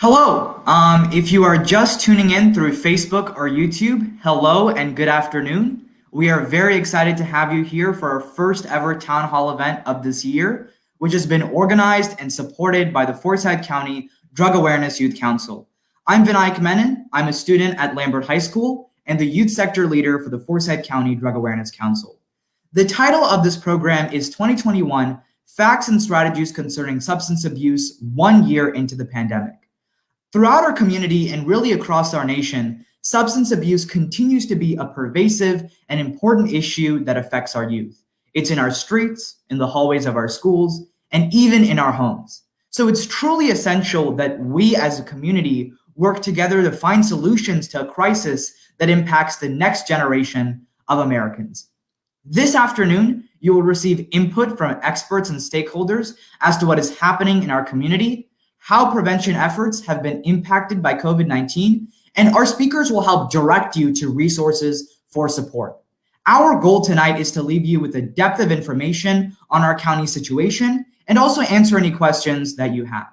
Hello. If you are just tuning in through Facebook or YouTube, hello and good afternoon. We are very excited to have you here for our first ever town hall event of this year, which has been organized and supported by the Forsyth County Drug Awareness Youth Council. I'm Vinayak Menon. I'm a student at Lambert High School and the youth sector leader for the Forsyth County Drug Awareness Council. The title of this program is 2021 Facts and Strategies Concerning Substance Abuse 1 year into the pandemic. Throughout our community and really across our nation, substance abuse continues to be a pervasive and important issue that affects our youth. It's in our streets, in the hallways of our schools, and even in our homes. So it's truly essential that we as a community work together to find solutions to a crisis that impacts the next generation of Americans. This afternoon, you will receive input from experts and stakeholders as to what is happening in our community, how prevention efforts have been impacted by COVID-19, and our speakers will help direct you to resources for support. Our goal tonight is to leave you with a depth of information on our county situation and also answer any questions that you have.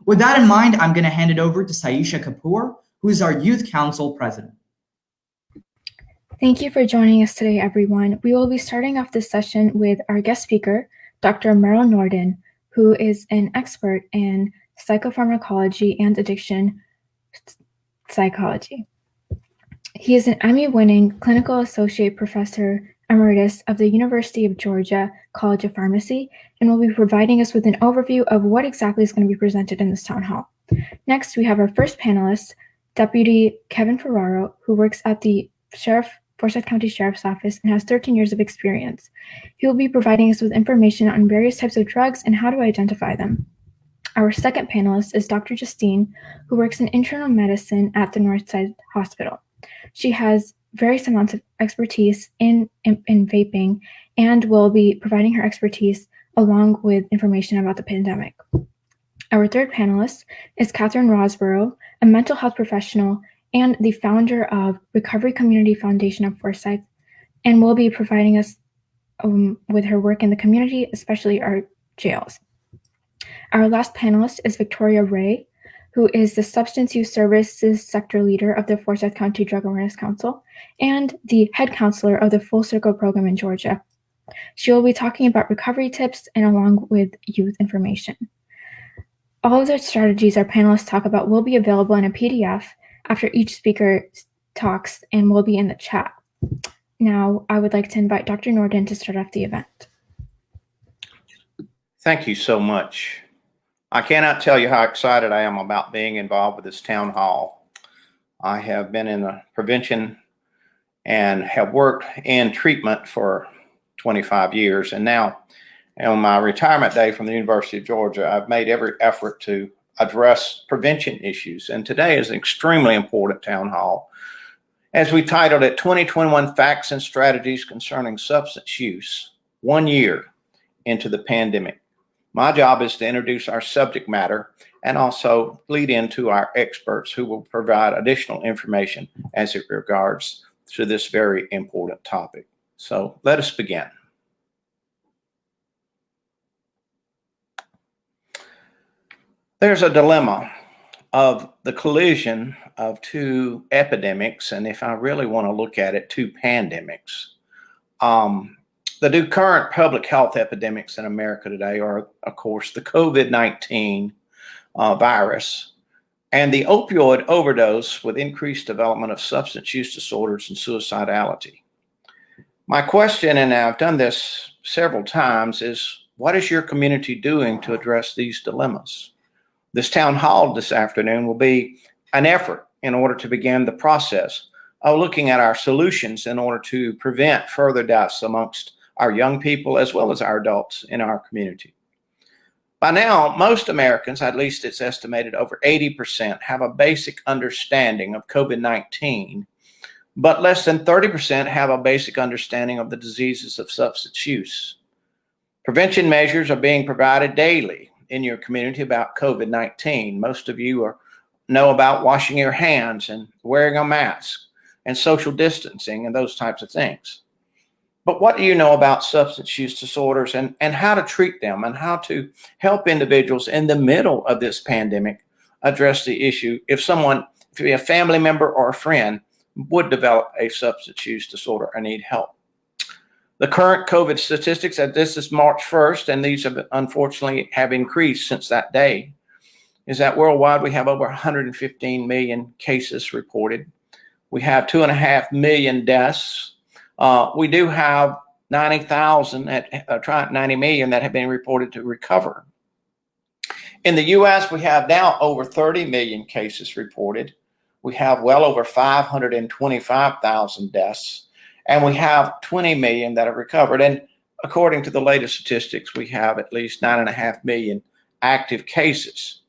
With that in mind, I'm going to hand it over to Saisha Kapoor, who is our Youth Council President. Thank you for joining us today, everyone. We will be starting off this session with our guest speaker, Dr. Merrill Norden, who is an expert in psychopharmacology and addiction psychology. He is an Emmy-winning clinical associate professor emeritus of the University of Georgia College of Pharmacy and will be providing us with an overview of what exactly is going to be presented in this town hall. Next, we have our first panelist, Deputy Kevin Ferraro, who works at the Forsyth County Sheriff's Office and has 13 years of experience. He will be providing us with information on various types of drugs and how to identify them. Our second panelist is Dr. Justine, who works in internal medicine at the Northside Hospital. She has various amounts of expertise in vaping and will be providing her expertise along with information about the pandemic. Our third panelist is Catherine Rosborough, a mental health professional and the founder of Recovery Community Foundation of Forsyth, and will be providing us with her work in the community, especially our jails. Our last panelist is Victoria Ray, who is the Substance Use Services Sector Leader of the Forsyth County Drug Awareness Council and the head counselor of the Full Circle program in Georgia. She will be talking about recovery tips and along with youth information. All of the strategies our panelists talk about will be available in a PDF after each speaker talks and will be in the chat. Now, I would like to invite Dr. Norden to start off the event. Thank you so much. I cannot tell you how excited I am about being involved with this town hall. I have been in the prevention and have worked in treatment for 25 years. And now on my retirement day from the University of Georgia, I've made every effort to address prevention issues. And today is an extremely important town hall. As we titled it, 2021 Facts and Strategies Concerning Substance Use, 1 year into the pandemic. My job is to introduce our subject matter and also lead into our experts who will provide additional information as it regards to this very important topic. So let us begin. There's a dilemma of the collision of two epidemics, and if I really want to look at it, two pandemics. The two current public health epidemics in America today are, of course, the COVID-19 virus and the opioid overdose with increased development of substance use disorders and suicidality. My question, and I've done this several times, is what is your community doing to address these dilemmas? This town hall this afternoon will be an effort in order to begin the process of looking at our solutions in order to prevent further deaths amongst our young people as well as our adults in our community. By now, most Americans, at least it's estimated over 80%, have a basic understanding of COVID-19, but less than 30% have a basic understanding of the diseases of substance use. Prevention measures are being provided daily in your community about COVID-19. Most of you know about washing your hands and wearing a mask and social distancing and those types of things. But what do you know about substance use disorders and how to treat them and how to help individuals in the middle of this pandemic address the issue if a family member or a friend would develop a substance use disorder or need help. The current COVID statistics, this is March 1st, and these have unfortunately have increased since that day, is that worldwide we have over 115 million cases reported. We have 2.5 million deaths. We do have 90 million that have been reported to recover. In the U.S., we have now over 30 million cases reported. We have well over 525,000 deaths, and we have 20 million that have recovered. And according to the latest statistics, we have at least 9.5 million active cases.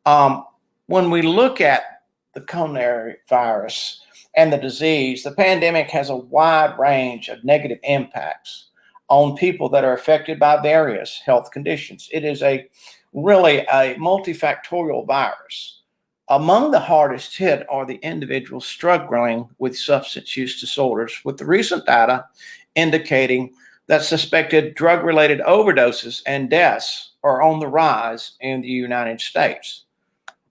When we look at the coronavirus and the disease, the pandemic has a wide range of negative impacts on people that are affected by various health conditions. It is really a multifactorial virus. Among the hardest hit are the individuals struggling with substance use disorders, with the recent data indicating that suspected drug-related overdoses and deaths are on the rise in the United States.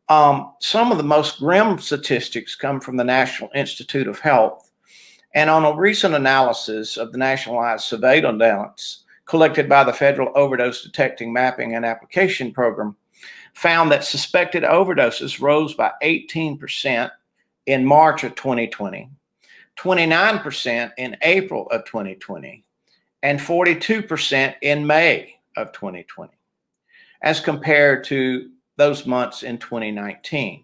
Some of the most grim statistics come from the National Institute of Health, and on a recent analysis of the nationwide surveillance collected by the Federal Overdose Detecting, Mapping, and Application Program, found that suspected overdoses rose by 18% in March of 2020, 29% in April of 2020, and 42% in May of 2020, as compared to those months in 2019.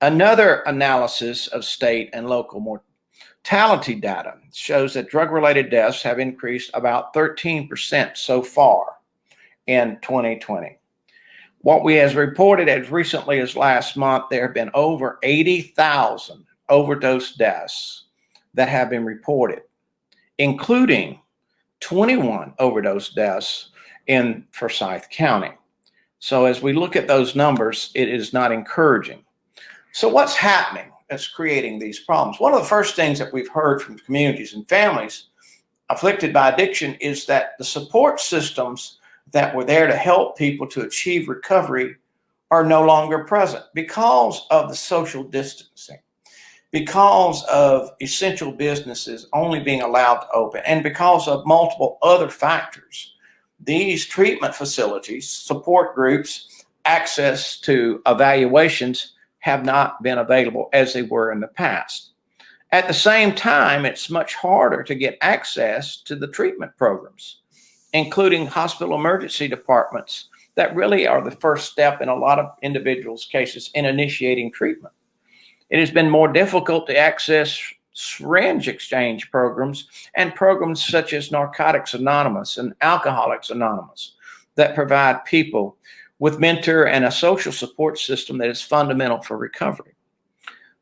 Another analysis of state and local mortality data shows that drug-related deaths have increased about 13% so far in 2020. What we has reported as recently as last month, there have been over 80,000 overdose deaths that have been reported, including 21 overdose deaths in Forsyth County. So as we look at those numbers, it is not encouraging. So what's happening that's creating these problems? One of the first things that we've heard from communities and families afflicted by addiction is that the support systems that were there to help people to achieve recovery are no longer present because of the social distancing, because of essential businesses only being allowed to open, and because of multiple other factors. These treatment facilities, support groups, access to evaluations have not been available as they were in the past. At the same time, it's much harder to get access to the treatment programs, including hospital emergency departments that really are the first step in a lot of individuals' cases in initiating treatment. It has been more difficult to access syringe exchange programs and programs such as Narcotics Anonymous and Alcoholics Anonymous that provide people with mentor and a social support system that is fundamental for recovery.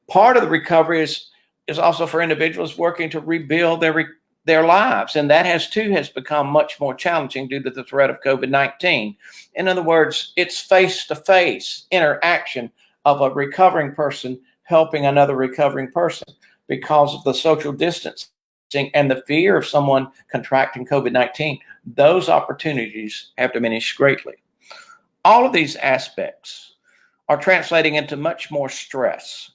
Part of the recovery is also for individuals working to rebuild their lives, and that has become much more challenging due to the threat of COVID-19. In other words, it's face-to-face interaction of a recovering person helping another recovering person because of the social distancing and the fear of someone contracting COVID-19. Those opportunities have diminished greatly. All of these aspects are translating into much more stress.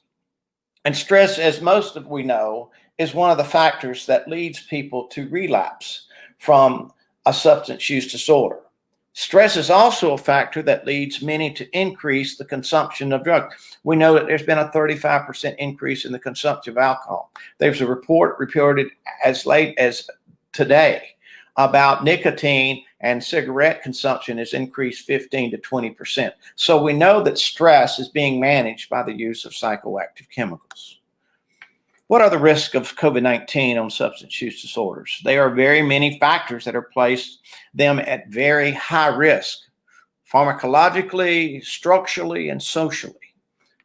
And stress, as most of we know, is one of the factors that leads people to relapse from a substance use disorder. Stress is also a factor that leads many to increase the consumption of drugs. We know that there's been a 35% increase in the consumption of alcohol. There's a report reported as late as today about nicotine and cigarette consumption has increased 15 to 20%. So we know that stress is being managed by the use of psychoactive chemicals. What are the risks of COVID-19 on substance use disorders? There are very many factors that are placed them at very high risk, pharmacologically, structurally, and socially.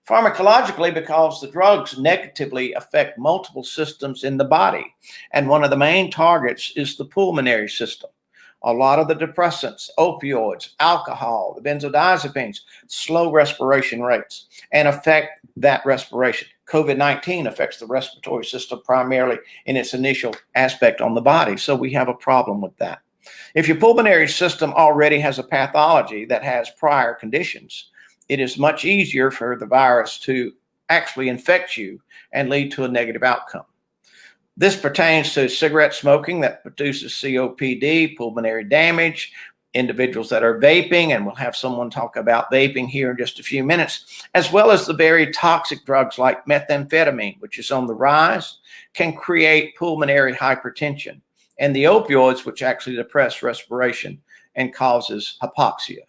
Pharmacologically, because the drugs negatively affect multiple systems in the body, and one of the main targets is the pulmonary system. A lot of the depressants, opioids, alcohol, the benzodiazepines, slow respiration rates and affect that respiration. COVID-19 affects the respiratory system primarily in its initial aspect on the body. So we have a problem with that. If your pulmonary system already has a pathology that has prior conditions, it is much easier for the virus to actually infect you and lead to a negative outcome. This pertains to cigarette smoking that produces COPD, pulmonary damage, individuals that are vaping, and we'll have someone talk about vaping here in just a few minutes, as well as the very toxic drugs like methamphetamine, which is on the rise, can create pulmonary hypertension, and the opioids, which actually depress respiration and causes hypoxia.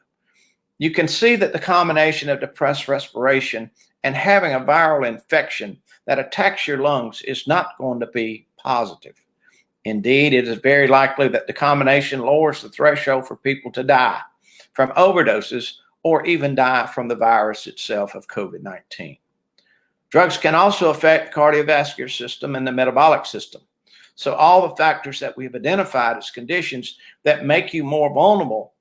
You can see that the combination of depressed respiration and having a viral infection that attacks your lungs is not going to be positive. Indeed, it is very likely that the combination lowers the threshold for people to die from overdoses or even die from the virus itself of COVID-19. Drugs can also affect the cardiovascular system and the metabolic system. So all the factors that we've identified as conditions that make you more vulnerable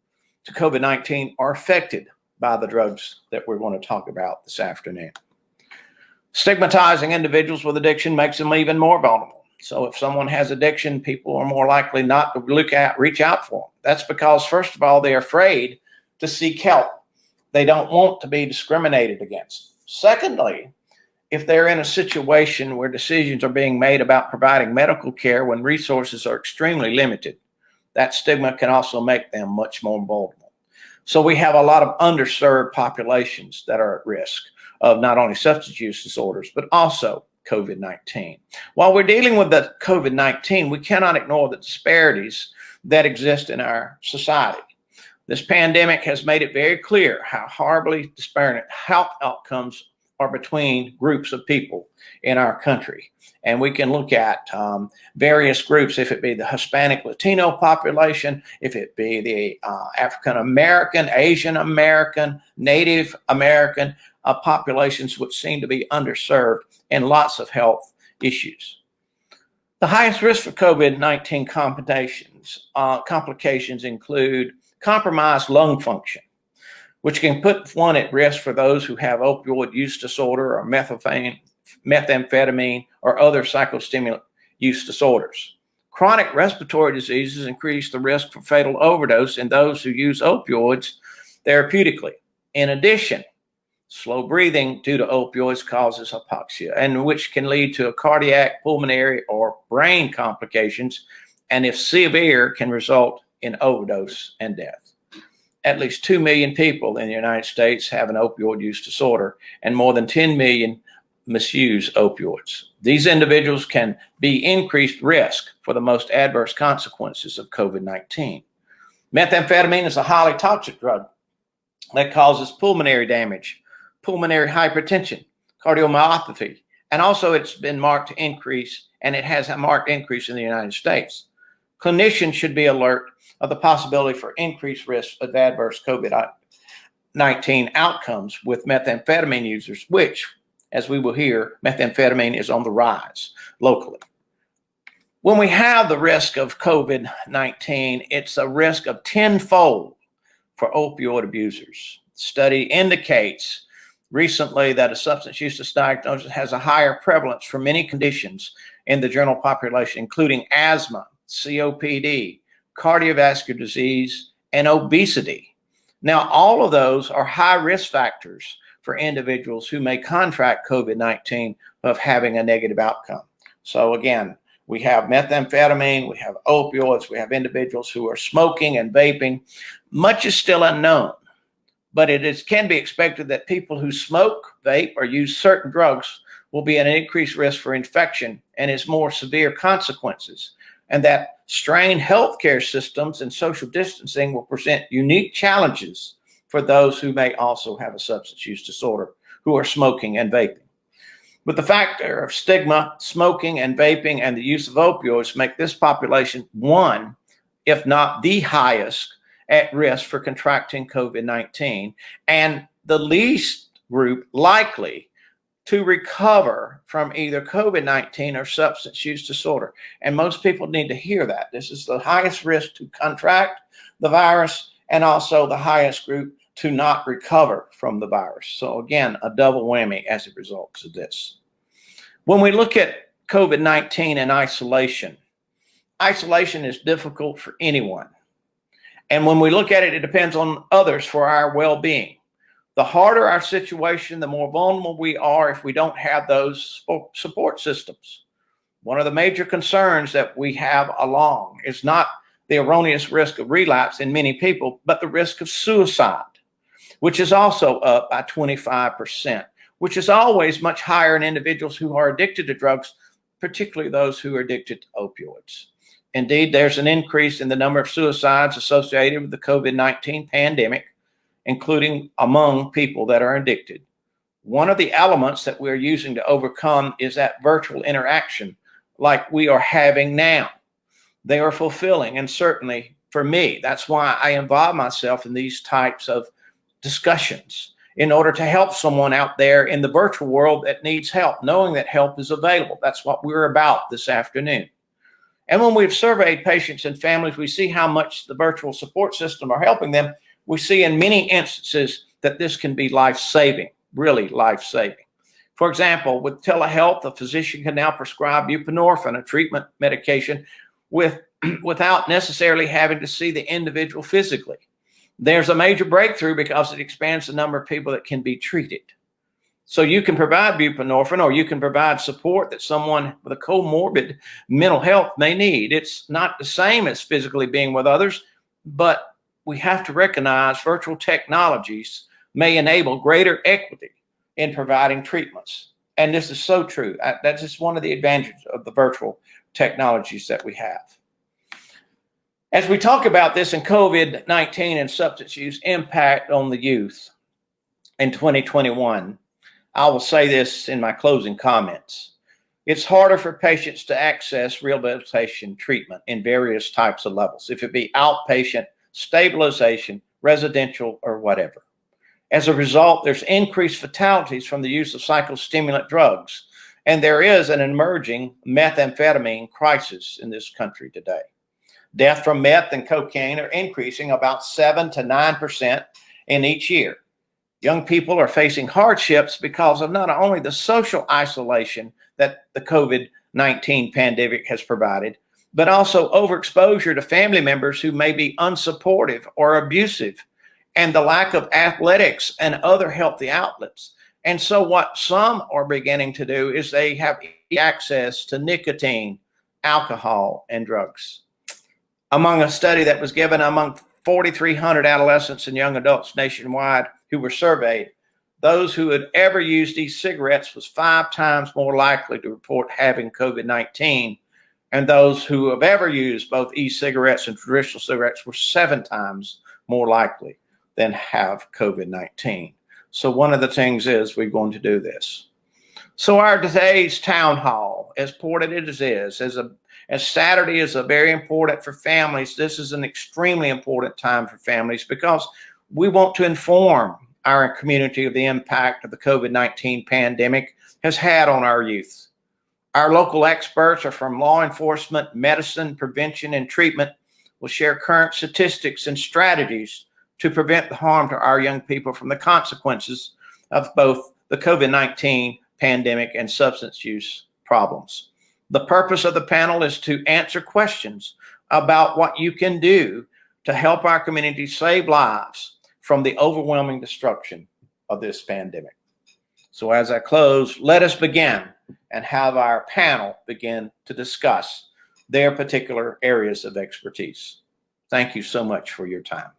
to COVID-19 are affected by the drugs that we're going to talk about this afternoon. Stigmatizing individuals with addiction makes them even more vulnerable. So if someone has addiction, people are more likely not to reach out for them. That's because, first of all, they're afraid to seek help. They don't want to be discriminated against. Secondly, if they're in a situation where decisions are being made about providing medical care when resources are extremely limited, that stigma can also make them much more vulnerable. So we have a lot of underserved populations that are at risk of not only substance use disorders, but also COVID-19. While we're dealing with the COVID-19, we cannot ignore the disparities that exist in our society. This pandemic has made it very clear how horribly disparate health outcomes are between groups of people in our country. And we can look at various groups, if it be the Hispanic Latino population, if it be the African American, Asian American, Native American populations, which seem to be underserved in lots of health issues. The highest risk for COVID-19 complications include compromised lung function, which can put one at risk for those who have opioid use disorder or methamphetamine or other psychostimulant use disorders. Chronic respiratory diseases increase the risk for fatal overdose in those who use opioids therapeutically. In addition, slow breathing due to opioids causes hypoxia, and which can lead to a cardiac, pulmonary, or brain complications, and if severe, can result in overdose and death. At least 2 million people in the United States have an opioid use disorder, and more than 10 million misuse opioids. These individuals can be increased risk for the most adverse consequences of COVID-19. Methamphetamine is a highly toxic drug that causes pulmonary damage, pulmonary hypertension, cardiomyopathy, and also it's been marked increase, and it has a marked increase in the United States. Clinicians should be alert of the possibility for increased risk of adverse COVID-19 outcomes with methamphetamine users, which, as we will hear, methamphetamine is on the rise locally. When we have the risk of COVID-19, it's a risk of tenfold for opioid abusers. Study indicates recently that a substance use diagnosis has a higher prevalence for many conditions in the general population, including asthma, COPD, cardiovascular disease, and obesity. Now, all of those are high risk factors for individuals who may contract COVID-19 of having a negative outcome. So again, we have methamphetamine, we have opioids, we have individuals who are smoking and vaping. Much is still unknown, but can be expected that people who smoke, vape, or use certain drugs will be at an increased risk for infection and its more severe consequences, and that strained healthcare systems and social distancing will present unique challenges for those who may also have a substance use disorder who are smoking and vaping. But the factor of stigma, smoking and vaping, and the use of opioids make this population one, if not the highest, at risk for contracting COVID-19, and the least group likely to recover from either COVID-19 or substance use disorder. And most people need to hear that. This is the highest risk to contract the virus and also the highest group to not recover from the virus. So again, a double whammy as a result of this. When we look at COVID-19 and isolation is difficult for anyone. And when we look at it, it depends on others for our well-being. The harder our situation, the more vulnerable we are if we don't have those support systems. One of the major concerns that we have along is not the erroneous risk of relapse in many people, but the risk of suicide, which is also up by 25%, which is always much higher in individuals who are addicted to drugs, particularly those who are addicted to opioids. Indeed, there's an increase in the number of suicides associated with the COVID-19 pandemic, including among people that are addicted. One of the elements that we're using to overcome is that virtual interaction like we are having now. They are fulfilling, and certainly for me, that's why I involve myself in these types of discussions in order to help someone out there in the virtual world that needs help, knowing that help is available. That's what we're about this afternoon. And when we've surveyed patients and families, we see how much the virtual support system are helping them. We see in many instances that this can be life-saving, really life-saving. For example, with telehealth, a physician can now prescribe buprenorphine, a treatment medication, without necessarily having to see the individual physically. There's a major breakthrough because it expands the number of people that can be treated. So you can provide buprenorphine, or you can provide support that someone with a comorbid mental health may need. It's not the same as physically being with others, but we have to recognize virtual technologies may enable greater equity in providing treatments. And this is so true. That's just one of the advantages of the virtual technologies that we have. As we talk about this in COVID-19 and substance use impact on the youth in 2021, I will say this in my closing comments. It's harder for patients to access rehabilitation treatment in various types of levels, if it be outpatient, stabilization, residential, or whatever. As a result, there's increased fatalities from the use of psychostimulant drugs, and there is an emerging methamphetamine crisis in this country today. Death from meth and cocaine are increasing about 7 to 9% in each year. Young people are facing hardships because of not only the social isolation that the COVID-19 pandemic has provided, but also overexposure to family members who may be unsupportive or abusive, and the lack of athletics and other healthy outlets. And so what some are beginning to do is they have access to nicotine, alcohol, and drugs. Among a study that was given among 4,300 adolescents and young adults nationwide who were surveyed, those who had ever used e-cigarettes was 5 times more likely to report having COVID-19, and those who have ever used both e-cigarettes and traditional cigarettes were 7 times more likely than have COVID-19. So one of the things is we're going to do this. So our today's town hall, as important as it is, as Saturday is very important for families, this is an extremely important time for families because we want to inform our community of the impact of the COVID-19 pandemic has had on our youth. Our local experts are from law enforcement, medicine, prevention, and treatment will share current statistics and strategies to prevent the harm to our young people from the consequences of both the COVID-19 pandemic and substance use problems. The purpose of the panel is to answer questions about what you can do to help our community save lives from the overwhelming destruction of this pandemic. So as I close, let us begin and have our panel begin to discuss their particular areas of expertise. Thank you so much for your time.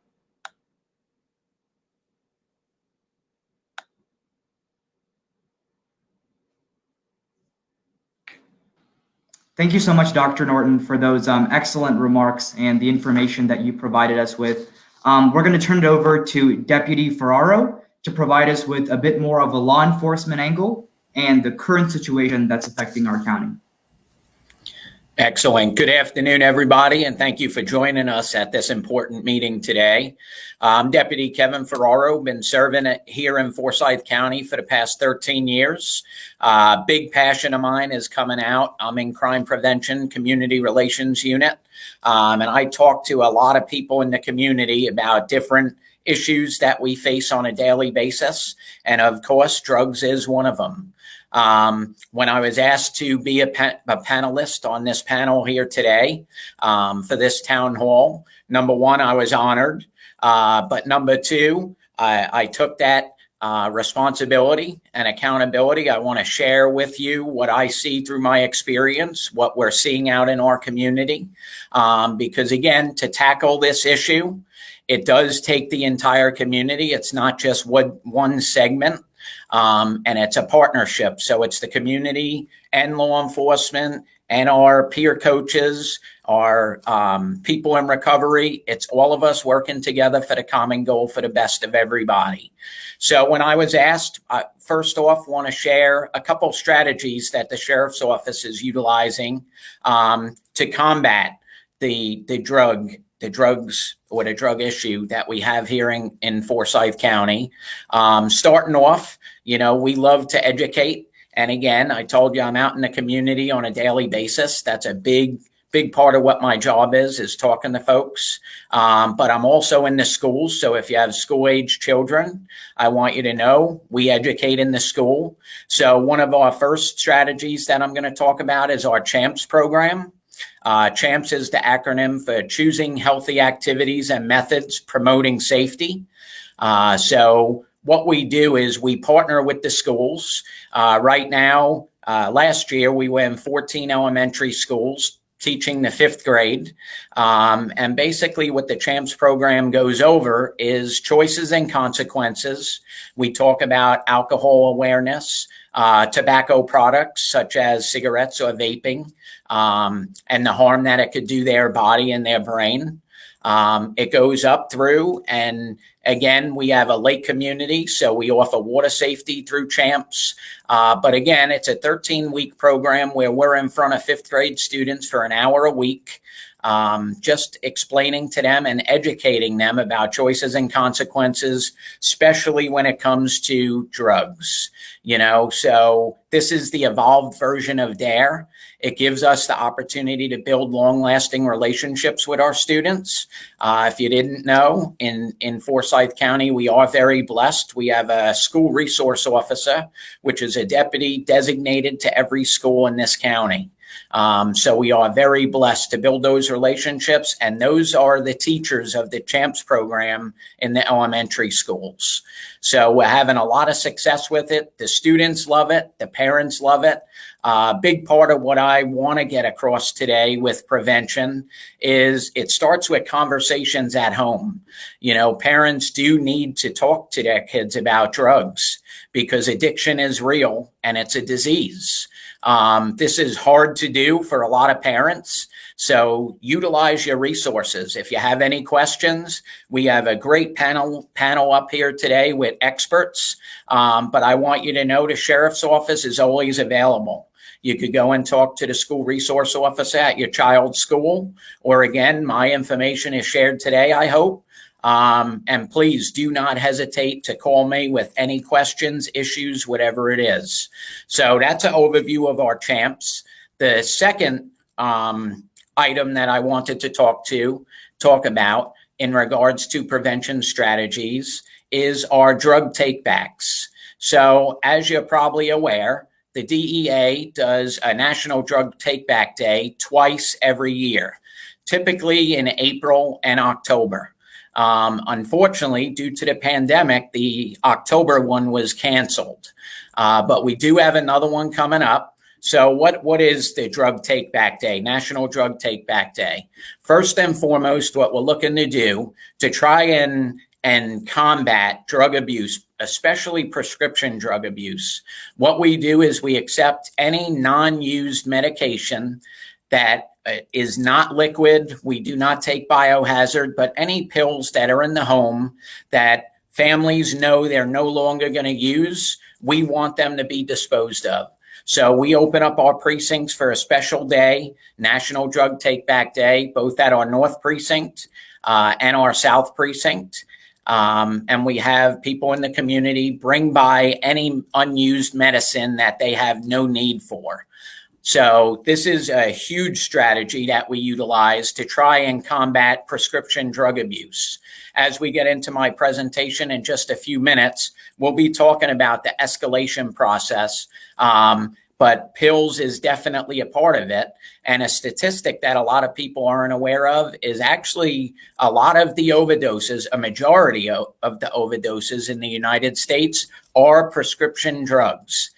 Thank you so much, Dr. Norton, for those excellent remarks and the information that you provided us with. We're going to turn it over to Deputy Ferraro to provide us with a bit more of a law enforcement angle and the current situation that's affecting our county. Excellent. Good afternoon, everybody, and thank you for joining us at this important meeting today. I'm Deputy Kevin Ferraro, been serving here in Forsyth County for the past 13 years. Big passion of mine is coming out. I'm in Crime Prevention Community Relations Unit, and I talk to a lot of people in the community about different issues that we face on a daily basis, and of course, drugs is one of them. When I was asked to be a panelist on this panel here today for this town hall, number one, I was honored. But number two, I took that responsibility and accountability. I want to share with you what I see through my experience, what we're seeing out in our community. Because again, to tackle this issue, it does take the entire community. It's not just one segment, and it's a partnership. So it's the community and law enforcement and our peer coaches, our people in recovery. It's all of us working together for the common goal for the best of everybody. So when I was asked, first off, want to share a couple strategies that the sheriff's office is utilizing to combat the drugs or the drug issue that we have here in Forsyth County. Starting off, we love to educate. And again, I told you I'm out in the community on a daily basis. That's a big part of what my job is talking to folks. But I'm also in the schools. So if you have school-age children, I want you to know we educate in the school. So one of our first strategies that I'm going to talk about is our CHAMPS program. CHAMPS is the acronym for Choosing Healthy Activities and Methods Promoting Safety. So what we do is we partner with the schools. Right now, last year, we were in 14 elementary schools teaching the 5th grade. And basically what the CHAMPS program goes over is choices and consequences. We talk about alcohol awareness, tobacco products such as cigarettes or vaping, and the harm that it could do their body and their brain. It goes up through, and again, we have a lake community, so we offer water safety through CHAMPS. But again, it's a 13-week program where we're in front of 5th grade students for an hour a week, just explaining to them and educating them about choices and consequences, especially when it comes to drugs. So this is the evolved version of DARE. It gives us the opportunity to build long-lasting relationships with our students. If you didn't know, in Forsyth County, we are very blessed. We have a school resource officer, which is a deputy designated to every school in this county. So we are very blessed to build those relationships, and those are the teachers of the CHAMPS program in the elementary schools. So we're having a lot of success with it. The students love it. The parents love it. Big part of what I want to get across today with prevention is it starts with conversations at home. Parents do need to talk to their kids about drugs because addiction is real and it's a disease. This is hard to do for a lot of parents. So utilize your resources. If you have any questions, we have a great panel up here today with experts. But I want you to know the sheriff's office is always available. You could go and talk to the school resource officer at your child's school, or again, my information is shared today, I hope. And please do not hesitate to call me with any questions, issues, whatever it is. So that's an overview of our CHAMPS. The second item that I wanted to talk about in regards to prevention strategies is our drug takebacks. So as you're probably aware, the DEA does a National Drug Takeback Day twice every year, typically in April and October. Unfortunately, due to the pandemic, the October one was canceled, but we do have another one coming up. So what is the Drug Takeback Day, National Drug Takeback Day? First and foremost, what we're looking to do to try and combat drug abuse, especially prescription drug abuse. What we do is we accept any non-used medication that is not liquid. We do not take biohazard, but any pills that are in the home that families know they're no longer going to use, we want them to be disposed of. So we open up our precincts for a special day, National Drug Takeback Day, both at our North Precinct and our South Precinct. And we have people in the community bring by any unused medicine that they have no need for. So this is a huge strategy that we utilize to try and combat prescription drug abuse. As we get into my presentation in just a few minutes, we'll be talking about the escalation process. but pills is definitely a part of it. And a statistic that a lot of people aren't aware of is actually a lot of the overdoses, a majority of the overdoses in the United States are prescription drugs.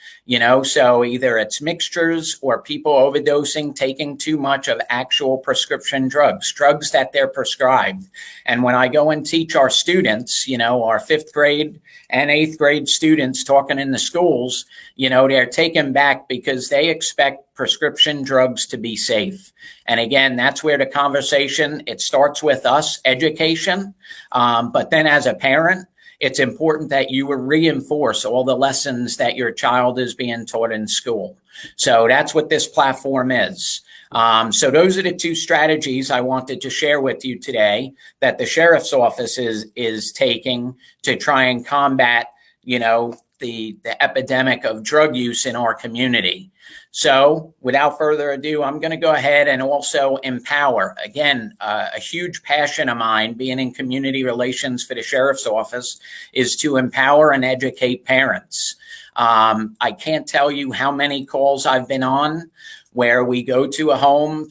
So either it's mixtures or people overdosing, taking too much of actual prescription drugs that they're prescribed. And when I go and teach our students, our 5th grade and 8th grade students talking in the schools, they're taken back because they expect prescription drugs to be safe. And again, that's where the conversation, it starts with us, education. But then as a parent, it's important that you reinforce all the lessons that your child is being taught in school. So that's what this platform is. So those are the 2 strategies I wanted to share with you today that the sheriff's office is taking to try and combat, the epidemic of drug use in our community. So without further ado, I'm going to go ahead and also empower. Again, a huge passion of mine being in community relations for the sheriff's office is to empower and educate parents. I can't tell you how many calls I've been on where we go to a home,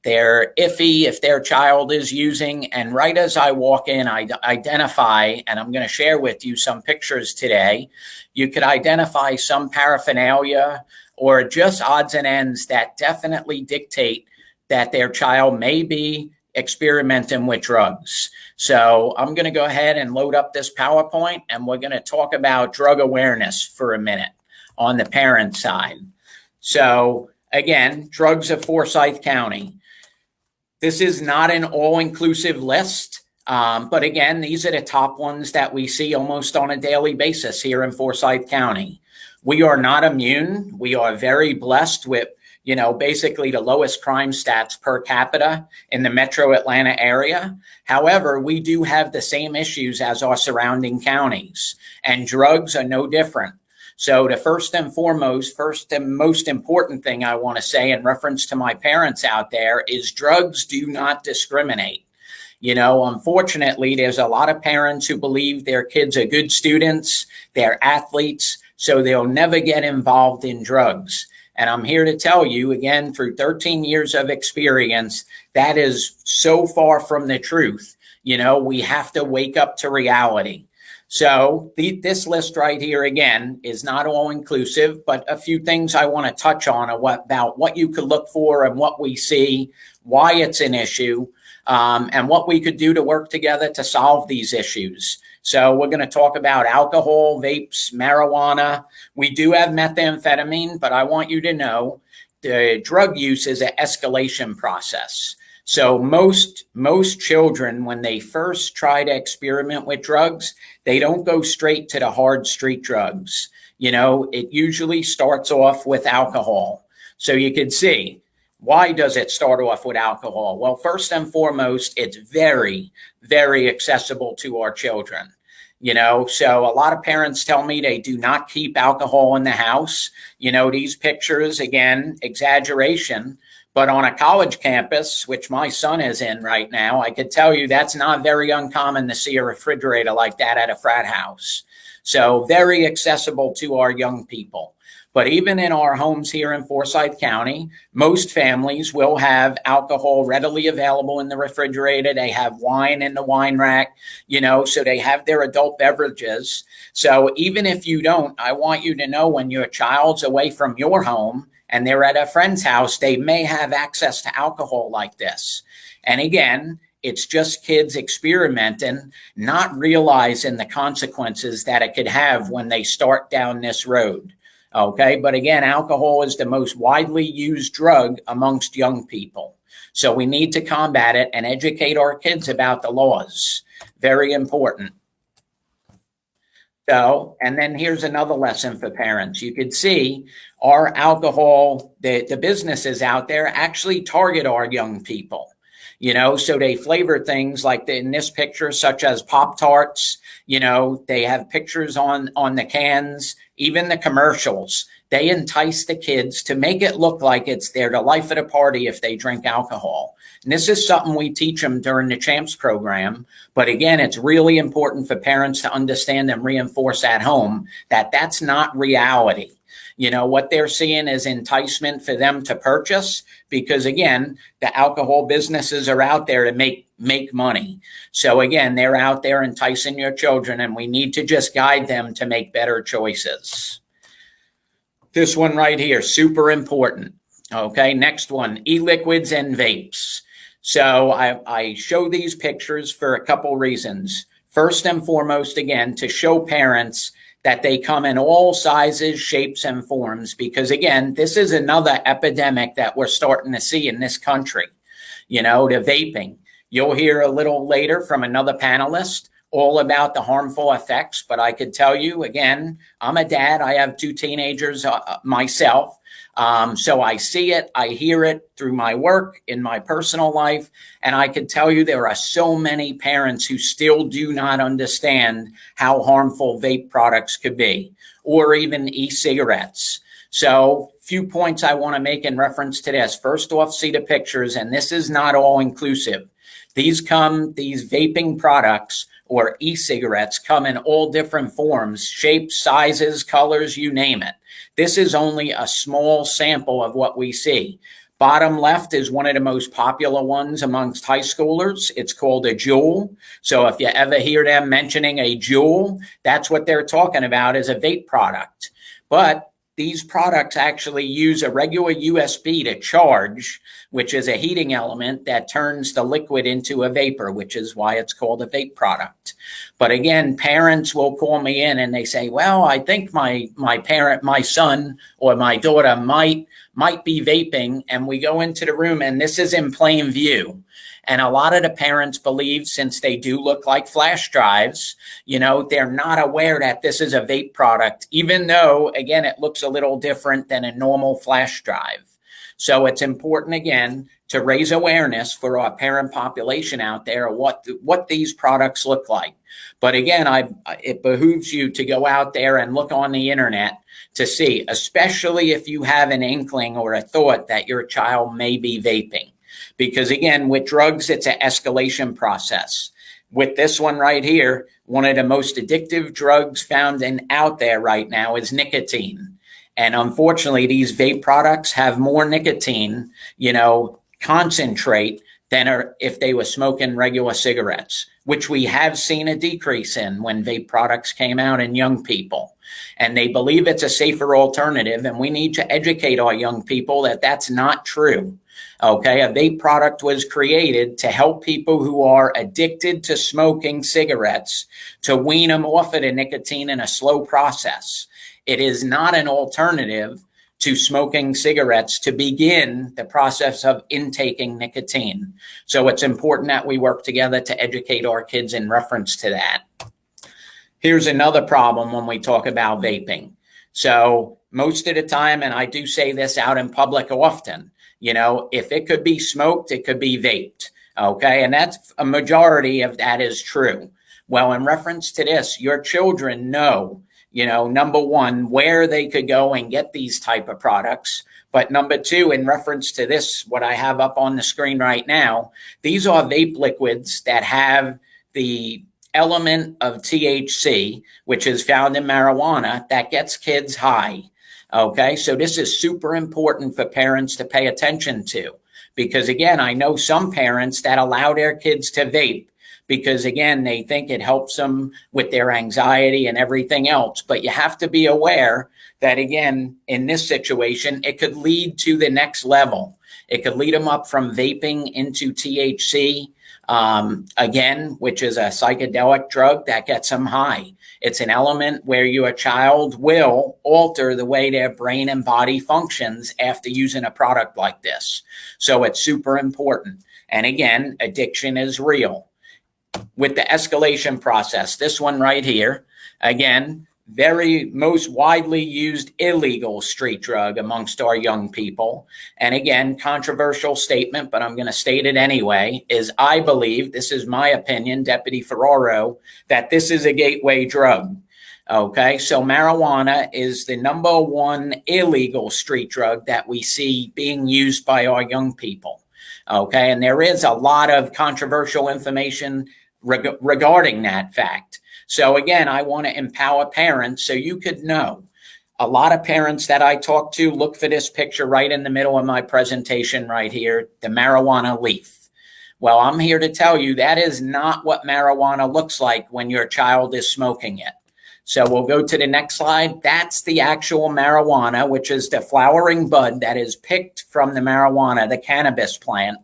they're iffy if their child is using, and right as I walk in, I identify, and I'm going to share with you some pictures today. You could identify some paraphernalia or just odds and ends that definitely dictate that their child may be experimenting with drugs. So I'm going to go ahead and load up this PowerPoint, and we're going to talk about drug awareness for a minute on the parent side. So again, drugs of Forsyth County. This is not an all-inclusive list, but again, these are the top ones that we see almost on a daily basis here in Forsyth County. We are not immune. We are very blessed with, basically the lowest crime stats per capita in the metro Atlanta area. However, we do have the same issues as our surrounding counties, and drugs are no different. So the first and most important thing I want to say in reference to my parents out there is drugs do not discriminate. Unfortunately, there's a lot of parents who believe their kids are good students, they're athletes, so they'll never get involved in drugs. And I'm here to tell you, again, through 13 years of experience, that is so far from the truth. We have to wake up to reality. So this list right here, again, is not all inclusive, but a few things I want to touch on about what you could look for and what we see, why it's an issue, and what we could do to work together to solve these issues. So we're going to talk about alcohol, vapes, marijuana. We do have methamphetamine, but I want you to know the drug use is an escalation process. So most children, when they first try to experiment with drugs, they don't go straight to the hard street drugs. It usually starts off with alcohol. So you can see, why does it start off with alcohol? Well, first and foremost, it's very, very accessible to our children. So a lot of parents tell me they do not keep alcohol in the house. These pictures, again, exaggeration. But on a college campus, which my son is in right now, I could tell you that's not very uncommon to see a refrigerator like that at a frat house. So very accessible to our young people. But even in our homes here in Forsyth County, most families will have alcohol readily available in the refrigerator. They have wine in the wine rack, so they have their adult beverages. So even if you don't, I want you to know when your child's away from your home and they're at a friend's house, they may have access to alcohol like this. And again, it's just kids experimenting, not realizing the consequences that it could have when they start down this road. Okay, but again, alcohol is the most widely used drug amongst young people. So we need to combat it and educate our kids about the laws. Very important. So, and then here's another lesson for parents. You can see our alcohol, the businesses out there actually target our young people. So they flavor things like in this picture, such as Pop-Tarts. They have pictures on the cans, even the commercials. They entice the kids to make it look like they're the life of the party if they drink alcohol. And this is something we teach them during the CHAMPS program. But again, it's really important for parents to understand and reinforce at home that that's not reality. What they're seeing is enticement for them to purchase because, again, the alcohol businesses are out there to make money. So, again, they're out there enticing your children, and we need to just guide them to make better choices. This one right here, super important. Okay, next one, e-liquids and vapes. So I show these pictures for a couple reasons. First and foremost, again, to show parents that they come in all sizes, shapes, and forms, because, again, this is another epidemic that we're starting to see in this country, the vaping. You'll hear a little later from another panelist all about the harmful effects, but I could tell you, again, I'm a dad. I have 2 teenagers myself. So I see it, I hear it through my work, in my personal life, and I can tell you there are so many parents who still do not understand how harmful vape products could be, or even e-cigarettes. So few points I want to make in reference to this. First off, see the pictures, and this is not all inclusive. These vaping products or e-cigarettes come in all different forms, shapes, sizes, colors, you name it. This is only a small sample of what we see. Bottom left is one of the most popular ones amongst high schoolers. It's called a Juul. So if you ever hear them mentioning a Juul, that's what they're talking about, is a vape product. But these products actually use a regular USB to charge, which is a heating element that turns the liquid into a vapor, which is why it's called a vape product. But again, parents will call me in and they say, well, I think my son or my daughter might be vaping. And we go into the room and this is in plain view. And a lot of the parents believe, since they do look like flash drives, they're not aware that this is a vape product, even though, again, it looks a little different than a normal flash drive. So it's important, again, to raise awareness for our parent population out there of what these products look like. But again, it behooves you to go out there and look on the internet to see, especially if you have an inkling or a thought that your child may be vaping. Because again, with drugs, it's an escalation process. With this one right here, one of the most addictive drugs found out there right now is nicotine. And unfortunately, these vape products have more nicotine, concentrate than if they were smoking regular cigarettes, which we have seen a decrease in when vape products came out in young people. And they believe it's a safer alternative, and we need to educate our young people that that's not true. Okay, a vape product was created to help people who are addicted to smoking cigarettes to wean them off of the nicotine in a slow process. It is not an alternative to smoking cigarettes to begin the process of intaking nicotine. So it's important that we work together to educate our kids in reference to that. Here's another problem when we talk about vaping. So most of the time, and I do say this out in public often, if it could be smoked, it could be vaped. Okay. And that's a majority of that is true. Well, in reference to this, your children know, number one, where they could go and get these type of products. But number two, in reference to this, what I have up on the screen right now, these are vape liquids that have the element of THC, which is found in marijuana, that gets kids high. Okay, so this is super important for parents to pay attention to, because again, I know some parents that allow their kids to vape because again, they think it helps them with their anxiety and everything else. But you have to be aware that again, in this situation, it could lead to the next level. It could lead them up from vaping into THC, again, which is a psychedelic drug that gets them high. It's an element where your child will alter the way their brain and body functions after using a product like this. So it's super important. And again, addiction is real. With the escalation process, this one right here, again, very most widely used illegal street drug amongst our young people. And again, controversial statement, but I'm going to state it anyway, is I believe, this is my opinion, Deputy Ferraro, that this is a gateway drug. Okay, so marijuana is the number one illegal street drug that we see being used by our young people. Okay, and there is a lot of controversial information regarding that fact. So again, I want to empower parents so you could know. a lot of parents that I talk to look for this picture right in the middle of my presentation right here, the marijuana leaf. Well, I'm here to tell you that is not what marijuana looks like when your child is smoking it. So we'll go to the next slide. That's the actual marijuana, which is the flowering bud that is picked from the marijuana, the cannabis plant.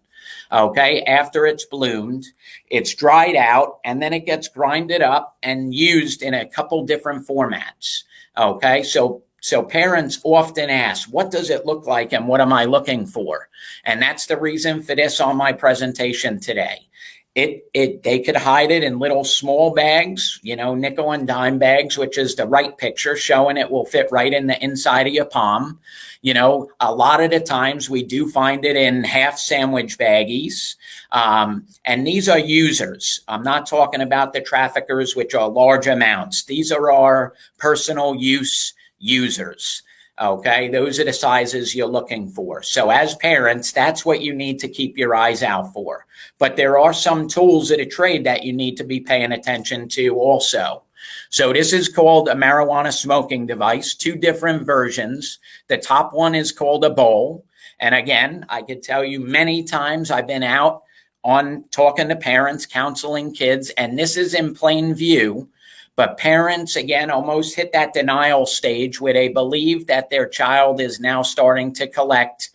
Okay, after it's bloomed, it's dried out, and then it gets grinded up and used in a couple different formats. Okay, so parents often ask, what does it look like and what am I looking for? And that's the reason for this on my presentation today. They could hide it in little small bags, nickel and dime bags, which is the right picture showing it will fit right in the inside of your palm. A lot of the times we do find it in half sandwich baggies. And these are users. I'm not talking about the traffickers, which are large amounts. These are our personal use users. Okay, those are the sizes you're looking for. So as parents, that's what you need to keep your eyes out for. But there are some tools of the trade that you need to be paying attention to also. So this is called a marijuana smoking device, 2 different versions. The top one is called a bowl. And again, I could tell you many times I've been out on talking to parents, counseling kids, and this is in plain view. But parents, again, almost hit that denial stage where they believe that their child is now starting to collect,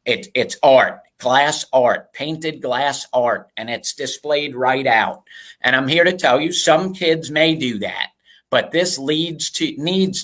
it's art, glass art, painted glass art, and it's displayed right out. And I'm here to tell you, some kids may do that, but this needs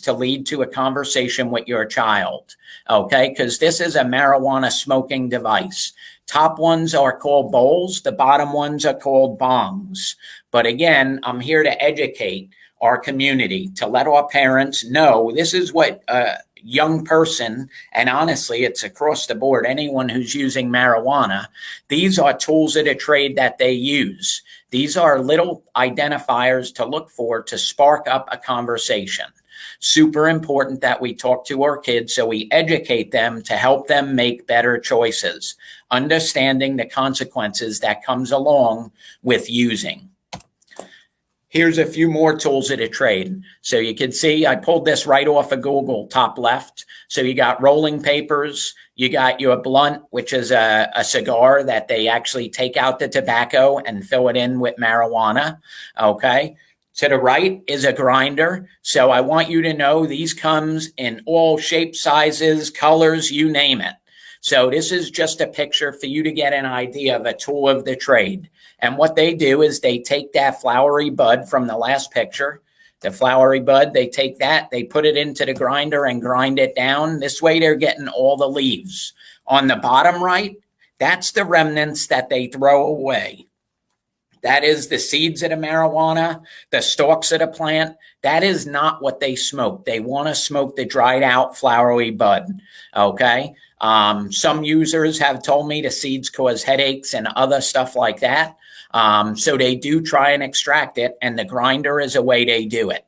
to lead to a conversation with your child, okay? Because this is a marijuana smoking device. Top ones are called bowls. The bottom ones are called bongs. But again, I'm here to educate our community, to let our parents know this is what a young person, and honestly, it's across the board, anyone who's using marijuana, these are tools of the trade that they use. These are little identifiers to look for to spark up a conversation. Super important that we talk to our kids so we educate them to help them make better choices, understanding the consequences that comes along with using. Here's a few more tools of the trade. So you can see I pulled this right off of Google, top left. So you got rolling papers, you got your blunt, which is a cigar that they actually take out the tobacco and fill it in with marijuana. Okay. To the right is a grinder. So I want you to know these comes in all shapes, sizes, colors, you name it. So this is just a picture for you to get an idea of a tool of the trade. And what they do is they take that flowery bud from the last picture, the flowery bud, they take that, they put it into the grinder and grind it down. This way they're getting all the leaves. On the bottom right, that's the remnants that they throw away. That is the seeds of the marijuana, the stalks of the plant. That is not what they smoke. They want to smoke the dried out flowery bud. Okay. Some users have told me the seeds cause headaches and other stuff like that. So they do try and extract it, and the grinder is a way they do it.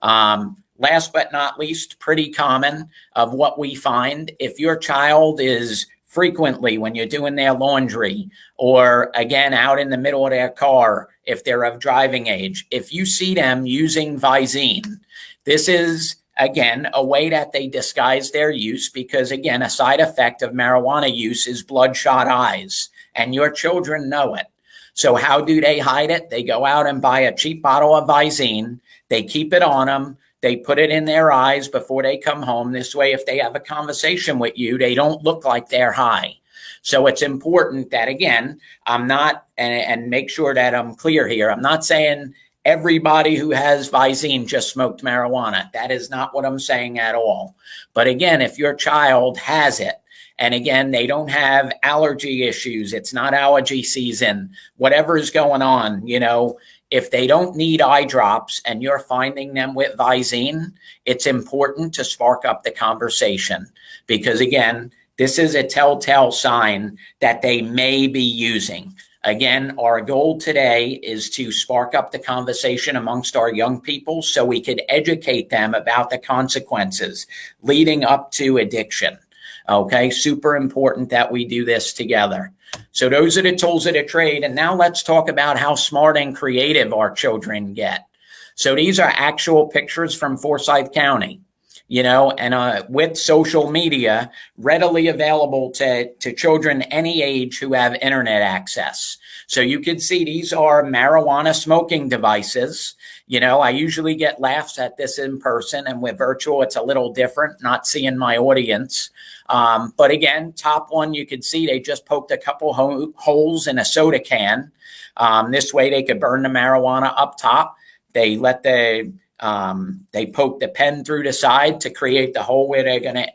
Last but not least, pretty common of what we find, if your child is frequently when you're doing their laundry or again out in the middle of their car, if they're of driving age, if you see them using Visine, this is again a way that they disguise their use, because again a side effect of marijuana use is bloodshot eyes, and your children know it. So how do they hide it? They go out and buy a cheap bottle of Visine, they keep it on them, they put it in their eyes before they come home. This way, if they have a conversation with you, they don't look like they're high. So it's important that, again, I'm not, and make sure that I'm clear here, I'm not saying everybody who has Visine just smoked marijuana. That is not what I'm saying at all. But again, if your child has it, and again, they don't have allergy issues, it's not allergy season, whatever is going on, if they don't need eye drops and you're finding them with Visine, it's important to spark up the conversation, because again, this is a telltale sign that they may be using. Again, our goal today is to spark up the conversation amongst our young people so we could educate them about the consequences leading up to addiction. Okay, super important that we do this together. So those are the tools of the trade. And now let's talk about how smart and creative our children get. So these are actual pictures from Forsyth County. and with social media readily available to children any age who have internet access. So you can see these are marijuana smoking devices. I usually get laughs at this in person, and with virtual, it's a little different, not seeing my audience. But again, top one, you can see they just poked a couple holes in a soda can. This way they could burn the marijuana up top. They they poke the pen through the side to create the hole where they're going to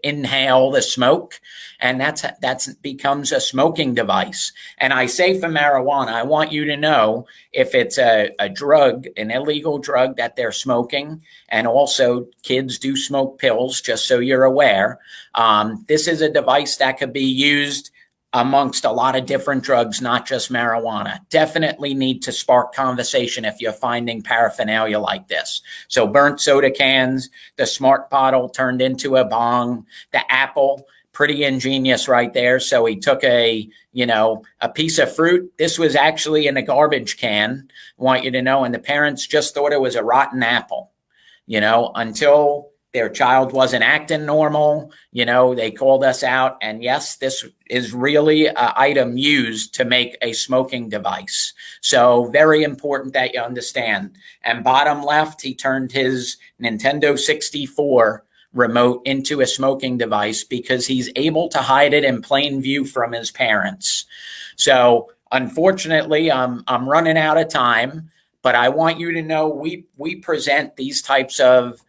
inhale the smoke, and that's becomes a smoking device. And I say for marijuana, I want you to know if it's a drug, an illegal drug that they're smoking, and also kids do smoke pills, just so you're aware. This is a device that could be used amongst a lot of different drugs, not just marijuana. Definitely need to spark conversation if you're finding paraphernalia like this. So burnt soda cans, the smart bottle turned into a bong, the apple, pretty ingenious right there. So he took a piece of fruit. This was actually in a garbage can, I want you to know, and the parents just thought it was a rotten apple, until their child wasn't acting normal. They called us out, and yes, this is really an item used to make a smoking device. So very important that you understand. And bottom left, he turned his Nintendo 64 remote into a smoking device because he's able to hide it in plain view from his parents. So unfortunately, I'm running out of time, but I want you to know we present these types of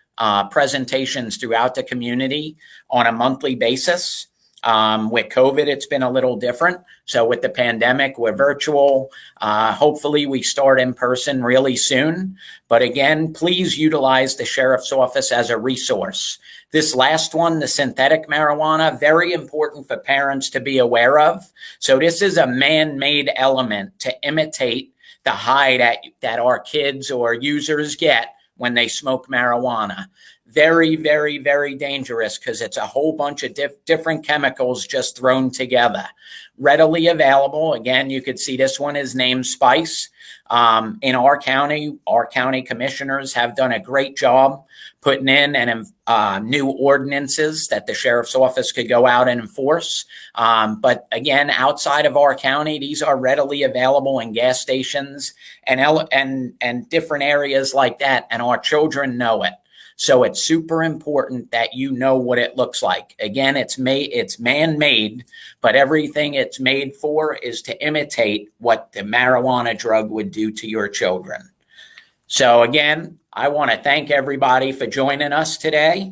presentations throughout the community on a monthly basis. With COVID, it's been a little different. So with the pandemic, we're virtual. Hopefully we start in person really soon. But again, please utilize the sheriff's office as a resource. This last one, the synthetic marijuana, very important for parents to be aware of. So this is a man-made element to imitate the high that our kids or users get when they smoke marijuana. Very, very, very dangerous because it's a whole bunch of different chemicals just thrown together. Readily available. Again, you could see this one is named Spice. In our county commissioners have done a great job putting in new ordinances that the sheriff's office could go out and enforce. But again, outside of our county, these are readily available in gas stations and different areas like that, and our children know it. So it's super important that you know what it looks like. Again, it's man-made, but everything it's made for is to imitate what the marijuana drug would do to your children. So again, I want to thank everybody for joining us today.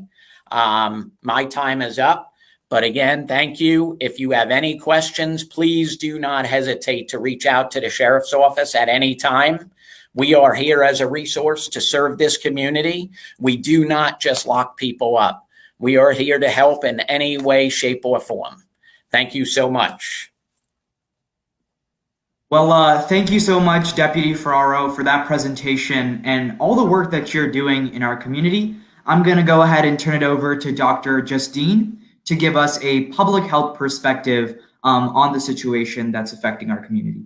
My time is up, but again, thank you. If you have any questions, please do not hesitate to reach out to the sheriff's office at any time. We are here as a resource to serve this community. We do not just lock people up. We are here to help in any way, shape, or form. Thank you so much. Well, thank you so much, Deputy Ferraro, for that presentation and all the work that you're doing in our community. I'm going to go ahead and turn it over to Dr. Justine to give us a public health perspective on the situation that's affecting our community.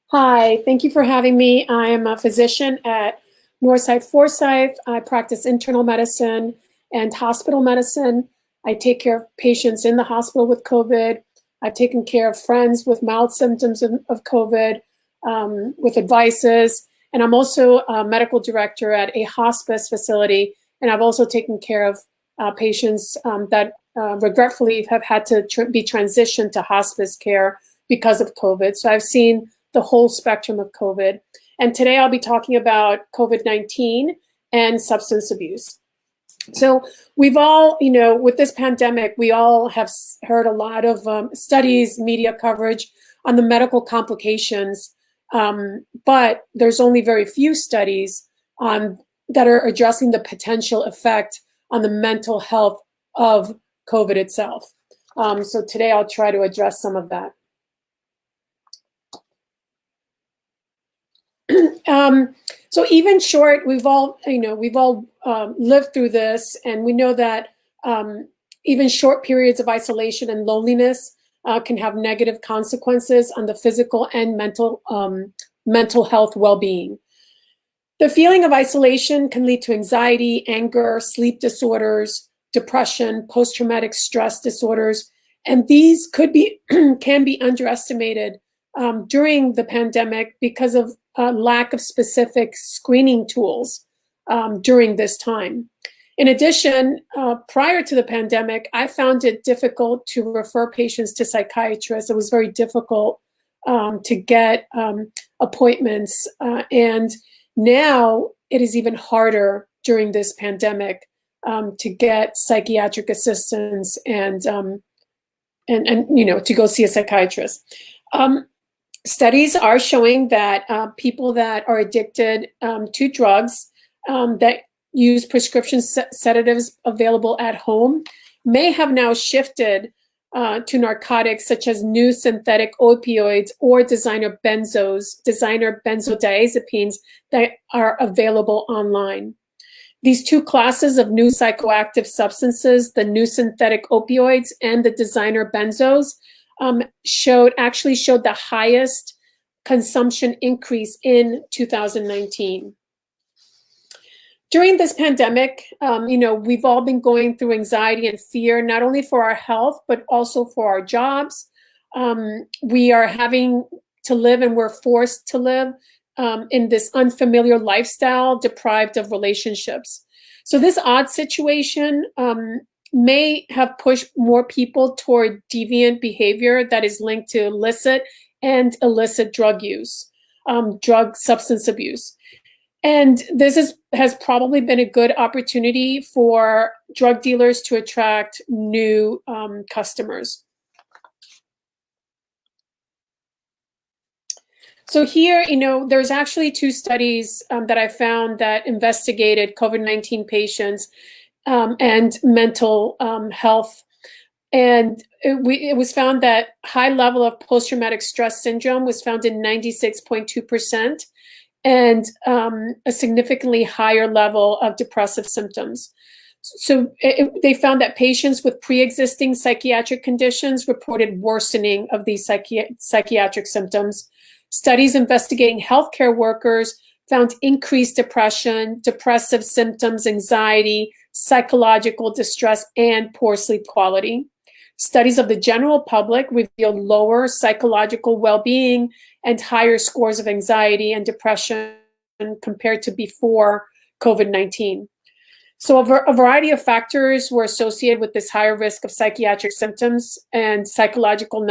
Hi, thank you for having me. I am a physician at Northside Forsyth. I practice internal medicine and hospital medicine. I take care of patients in the hospital with COVID. I've taken care of friends with mild symptoms of COVID with advices. And I'm also a medical director at a hospice facility. And I've also taken care of patients that regretfully have had to be transitioned to hospice care because of COVID. So I've seen the whole spectrum of COVID. And today I'll be talking about COVID-19 and substance abuse. So we've all, with this pandemic, we all have heard a lot of studies, media coverage on the medical complications, but there's only very few studies that are addressing the potential effect on the mental health of COVID itself. So today I'll try to address some of that. So even short, we've all lived through this, and we know that even short periods of isolation and loneliness can have negative consequences on the physical and mental health well-being. The feeling of isolation can lead to anxiety, anger, sleep disorders, depression, post-traumatic stress disorders, and these can be underestimated during the pandemic because of lack of specific screening tools during this time. In addition, prior to the pandemic, I found it difficult to refer patients to psychiatrists. It was very difficult to get appointments, and now it is even harder during this pandemic to get psychiatric assistance and to go see a psychiatrist. Studies are showing that people that are addicted to drugs that use prescription sedatives available at home may have now shifted to narcotics such as new synthetic opioids or designer benzodiazepines that are available online. These two classes of new psychoactive substances, the new synthetic opioids and the designer benzos, actually showed the highest consumption increase in 2019. During this pandemic, we've all been going through anxiety and fear, not only for our health, but also for our jobs. We are having to live, and we're forced to live in this unfamiliar lifestyle, deprived of relationships. So this odd situation may have pushed more people toward deviant behavior that is linked to illicit and illicit drug use, drug substance abuse. And this has probably been a good opportunity for drug dealers to attract new customers. So here, there's actually two studies that I found that investigated COVID-19 patients and mental health. And it was found that high level of post-traumatic stress syndrome was found in 96.2%. And a significantly higher level of depressive symptoms. So they found that patients with pre-existing psychiatric conditions reported worsening of these psychiatric symptoms. Studies investigating healthcare workers found increased depression, depressive symptoms, anxiety, psychological distress, and poor sleep quality. Studies of the general public revealed lower psychological well-being and higher scores of anxiety and depression compared to before COVID-19. So a variety of factors were associated with this higher risk of psychiatric symptoms and psychological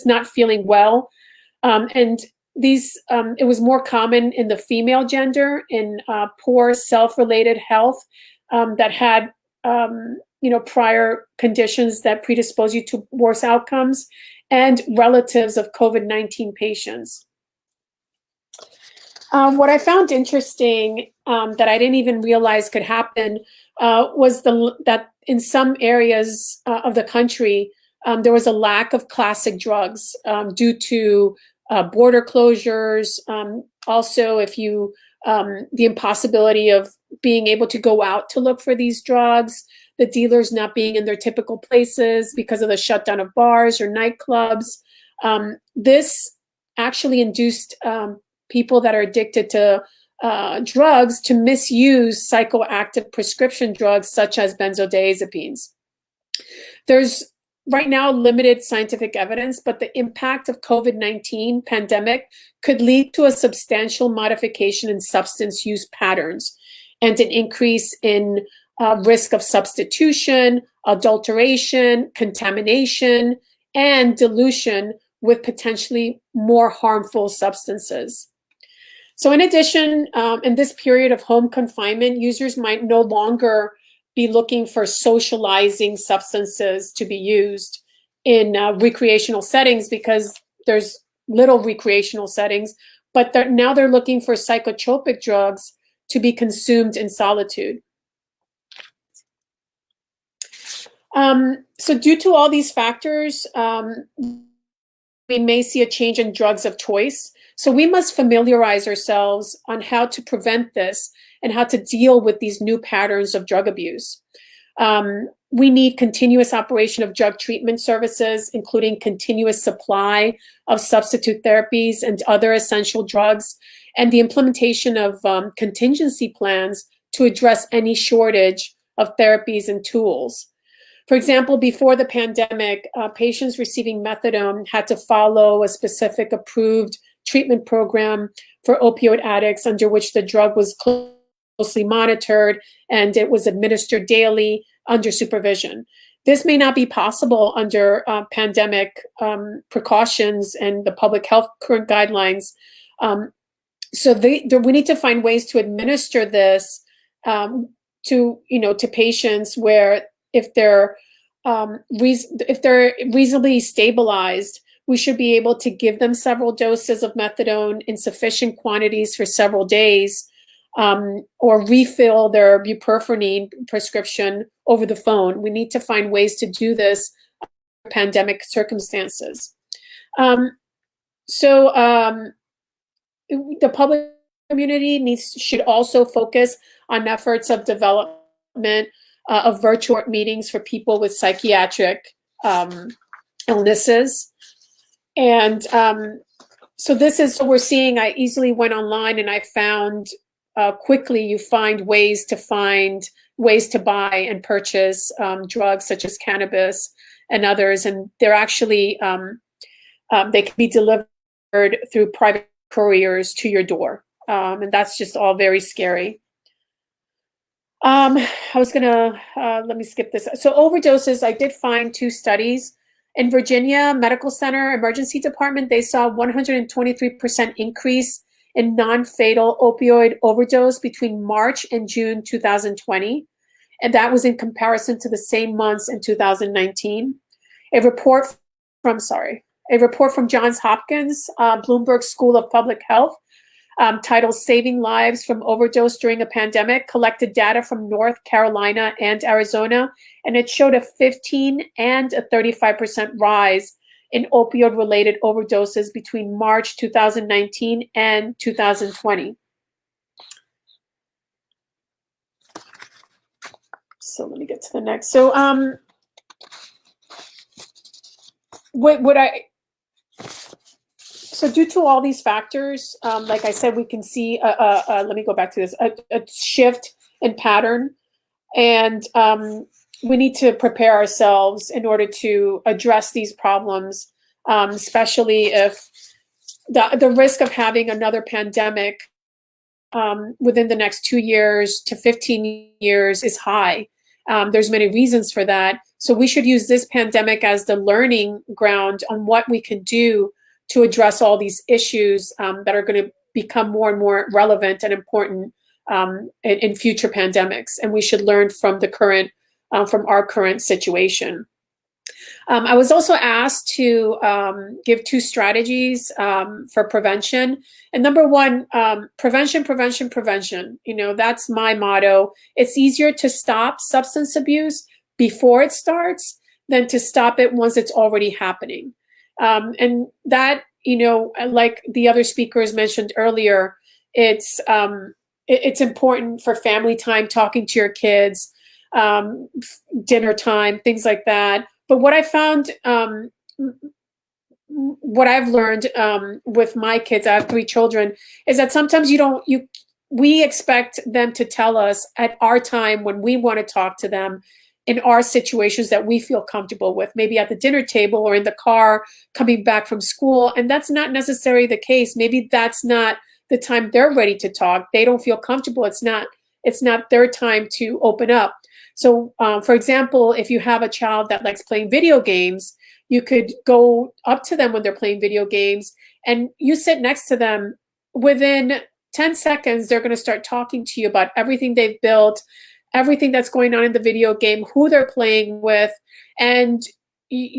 not feeling well. And these it was more common in the female gender, in poor self-related health that had prior conditions that predispose you to worse outcomes, and relatives of COVID-19 patients. What I found interesting that I didn't even realize could happen was that in some areas of the country, there was a lack of classic drugs due to border closures. Also, the impossibility of being able to go out to look for these drugs, the dealers not being in their typical places because of the shutdown of bars or nightclubs. This actually induced people that are addicted to drugs to misuse psychoactive prescription drugs such as benzodiazepines. There's right now limited scientific evidence, but the impact of COVID-19 pandemic could lead to a substantial modification in substance use patterns and an increase in risk of substitution, adulteration, contamination, and dilution with potentially more harmful substances. So in addition, in this period of home confinement, users might no longer be looking for socializing substances to be used in recreational settings, because there's little recreational settings, but now they're looking for psychotropic drugs to be consumed in solitude. So due to all these factors, we may see a change in drugs of choice. So we must familiarize ourselves on how to prevent this and how to deal with these new patterns of drug abuse. We need continuous operation of drug treatment services, including continuous supply of substitute therapies and other essential drugs, and the implementation of contingency plans to address any shortage of therapies and tools. For example, before the pandemic, patients receiving methadone had to follow a specific approved treatment program for opioid addicts, under which the drug was closely monitored and it was administered daily under supervision. This may not be possible under pandemic precautions and the public health current guidelines. So we need to find ways to administer this to patients where if they're reasonably stabilized, we should be able to give them several doses of methadone in sufficient quantities for several days, or refill their buprenorphine prescription over the phone. We need to find ways to do this under pandemic circumstances. The public community should also focus on efforts of development of virtual meetings for people with psychiatric illnesses. And so we're seeing, I easily went online and I found quickly you find ways to buy and purchase drugs such as cannabis and others. And they're actually, they can be delivered through private couriers to your door. And that's just all very scary. Let me skip this. So overdoses, I did find 2 studies. In Virginia Medical Center Emergency Department, they saw 123% increase in non-fatal opioid overdose between March and June 2020. And that was in comparison to the same months in 2019. A report from Johns Hopkins Bloomberg School of Public Health titled Saving Lives from Overdose During a Pandemic collected data from North Carolina and Arizona, and it showed a 15 and a 35% rise in opioid-related overdoses between March 2019 and 2020. So let me get to the next. So So due to all these factors, like I said, we can see, let me go back to this, a shift in pattern. And we need to prepare ourselves in order to address these problems, especially if the risk of having another pandemic within the next 2 years to 15 years is high. There's many reasons for that. So we should use this pandemic as the learning ground on what we can do to address all these issues that are going to become more and more relevant and important in future pandemics. And we should learn from from our current situation. I was also asked to give 2 strategies for prevention. And number 1, prevention. That's my motto. It's easier to stop substance abuse before it starts than to stop it once it's already happening. And that, like the other speakers mentioned earlier, it's important for family time, talking to your kids, dinner time, things like that. But what I found, what I've learned with my kids, I have 3 children, is that sometimes we expect them to tell us at our time when we want to talk to them in our situations that we feel comfortable with, maybe at the dinner table or in the car coming back from school. And that's not necessarily the case. Maybe that's not the time they're ready to talk. They don't feel comfortable. It's not their time to open up. So, for example, if you have a child that likes playing video games, you could go up to them when they're playing video games and you sit next to them. Within 10 seconds, they're going to start talking to you about everything they've built, everything that's going on in the video game, who they're playing with, and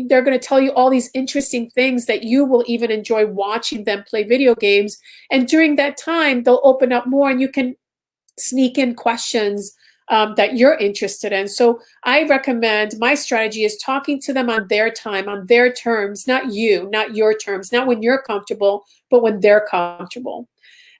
they're going to tell you all these interesting things that you will even enjoy watching them play video games. And during that time, they'll open up more and you can sneak in questions that you're interested in. So I recommend, my strategy is talking to them on their time, on their terms, not your terms, not when you're comfortable, but when they're comfortable.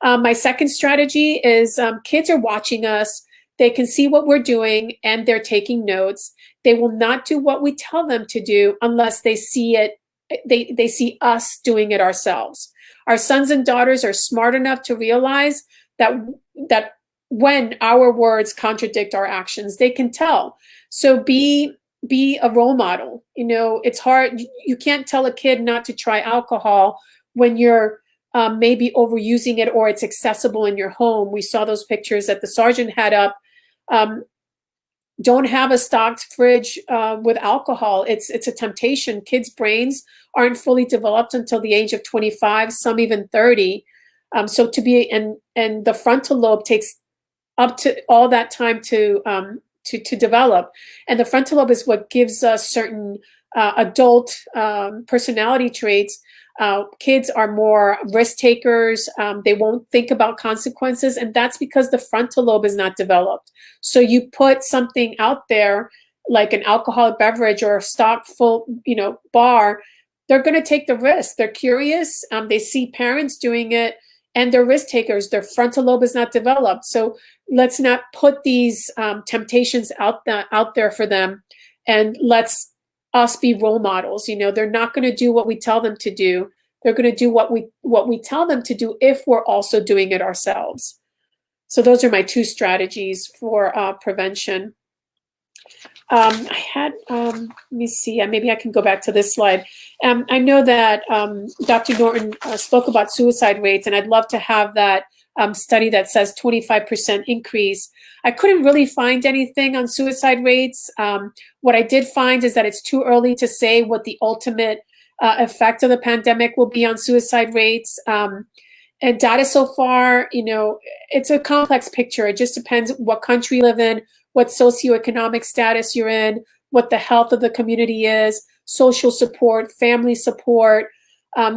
My second strategy is kids are watching us. They can see what we're doing and they're taking notes. They will not do what we tell them to do unless they see it. They see us doing it ourselves. Our sons and daughters are smart enough to realize that when our words contradict our actions, they can tell. So be a role model. It's hard. You can't tell a kid not to try alcohol when you're maybe overusing it or it's accessible in your home. We saw those pictures that the sergeant had up. Don't have a stocked fridge with alcohol. It's a temptation. Kids' brains aren't fully developed until the age of 25, some even 30. So to be and the frontal lobe takes up to all that time to develop, and the frontal lobe is what gives us certain adult personality traits. Kids are more risk takers. They won't think about consequences, and that's because the frontal lobe is not developed. So you put something out there like an alcoholic beverage or a stock full, bar, they're going to take the risk. They're curious. They see parents doing it, and they're risk takers. Their frontal lobe is not developed. So let's not put these temptations out there for them, and let's us be role models. They're not going to do what we tell them to do. They're going to do what we tell them to do if we're also doing it ourselves. So those are my two strategies for prevention. Let me see, maybe I can go back to this slide. I know that Dr. Norton spoke about suicide rates, and I'd love to have that study that says 25% increase. I couldn't really find anything on suicide rates. What I did find is that it's too early to say what the ultimate effect of the pandemic will be on suicide rates. And data so far, it's a complex picture. It just depends what country you live in, what socioeconomic status you're in, what the health of the community is, social support, family support.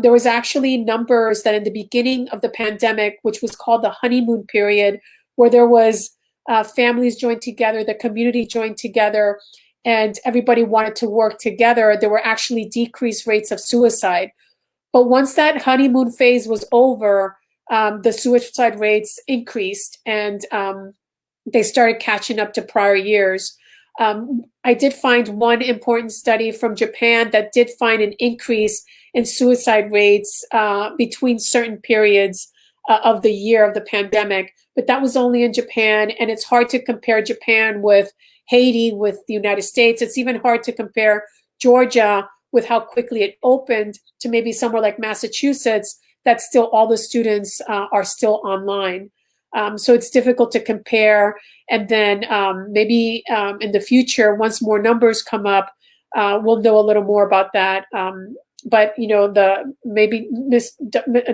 There was actually numbers that in the beginning of the pandemic, which was called the honeymoon period, where there was families joined together, the community joined together, and everybody wanted to work together. There were actually decreased rates of suicide. But once that honeymoon phase was over, the suicide rates increased, and they started catching up to prior years. I did find one important study from Japan that did find an increase in suicide rates between certain periods of the year of the pandemic, but that was only in Japan, and it's hard to compare Japan with Haiti, with the United States. It's even hard to compare Georgia with how quickly it opened to maybe somewhere like Massachusetts, that still all the students are still online. So it's difficult to compare. And then maybe in the future, once more numbers come up, we'll know a little more about that. But maybe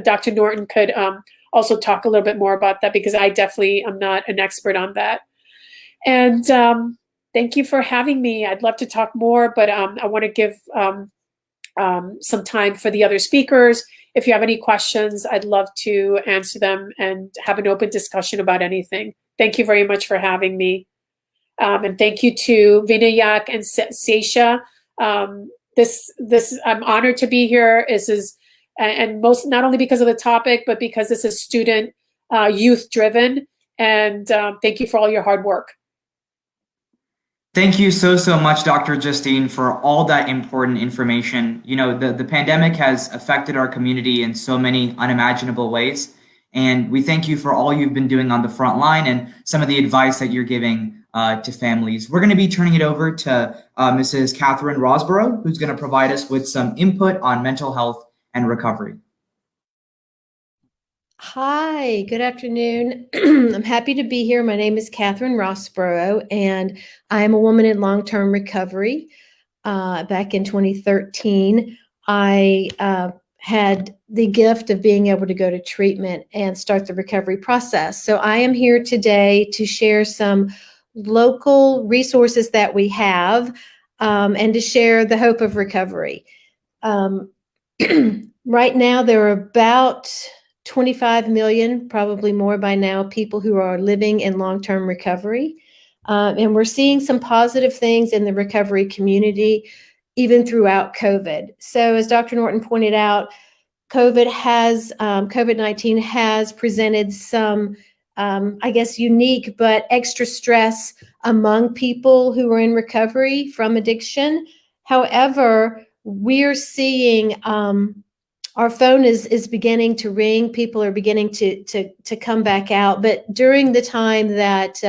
Dr. Norton could also talk a little bit more about that, because I definitely am not an expert on that. And thank you for having me. I'd love to talk more, but I want to give some time for the other speakers. If you have any questions, I'd love to answer them and have an open discussion about anything. Thank you very much for having me. And thank you to Vinayak and Seisha. I'm honored to be here. And not only because of the topic, but because this is student youth driven. And thank you for all your hard work. Thank you so much, Dr. Justine, for all that important information. The pandemic has affected our community in so many unimaginable ways. And we thank you for all you've been doing on the front line and some of the advice that you're giving to families. We're going to be turning it over to Mrs. Catherine Rosborough, who's going to provide us with some input on mental health and recovery. Hi, good afternoon. I'm happy to be here. My name is Catherine Rossborough, and I am a woman in long-term recovery. Back in 2013, I had the gift of being able to go to treatment and start the recovery process. So I am here today to share some local resources that we have and to share the hope of recovery. Right now, there are about 25 million, probably more by now, people who are living in long-term recovery. And we're seeing some positive things in the recovery community, even throughout COVID. So as Dr. Norton pointed out, COVID-19 has presented some I guess, unique but extra stress among people who are in recovery from addiction. However, we're seeing our phone is beginning to ring. People are beginning to come back out. But during the time that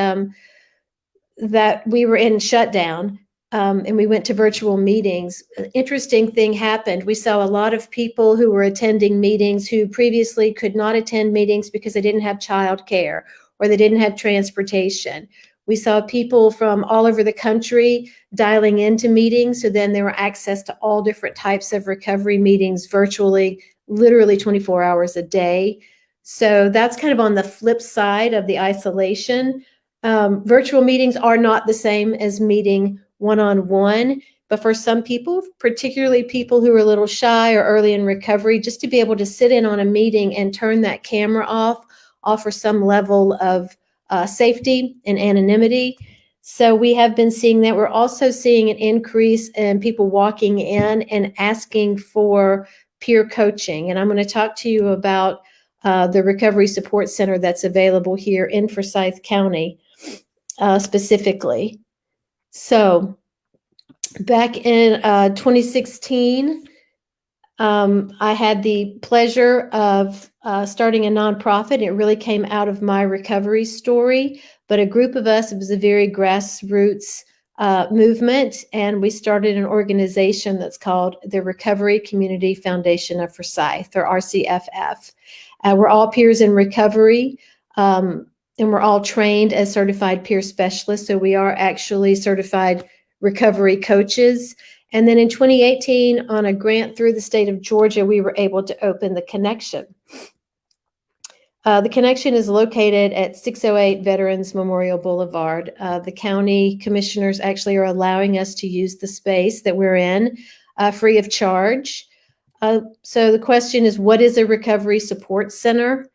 that we were in shutdown, and we went to virtual meetings, an interesting thing happened. We saw a lot of people who were attending meetings who previously could not attend meetings because they didn't have childcare or they didn't have transportation. We saw people from all over the country dialing into meetings. So then there were access to all different types of recovery meetings virtually, literally 24 hours a day. So that's kind of on the flip side of the isolation. Virtual meetings are not the same as meeting one-on-one, but for some people, particularly people who are a little shy or early in recovery, just to be able to sit in on a meeting and turn that camera off, offer some level of safety and anonymity. So we have been seeing that. We're also seeing an increase in people walking in and asking for peer coaching. And I'm going to talk to you about the Recovery Support Center that's available here in Forsyth County specifically. So back in 2016, I had the pleasure of starting a nonprofit. It really came out of my recovery story, but a group of us, it was a very grassroots movement, and we started an organization that's called the Recovery Community Foundation of Forsyth, or RCFF. We're all peers in recovery, and we're all trained as certified peer specialists, so we are actually certified recovery coaches. And then in 2018, on a grant through the state of Georgia, we were able to open the Connection. The Connection is located at 608 Veterans Memorial Boulevard. The county commissioners actually are allowing us to use the space that we're in free of charge. So the question is, what is a recovery support center?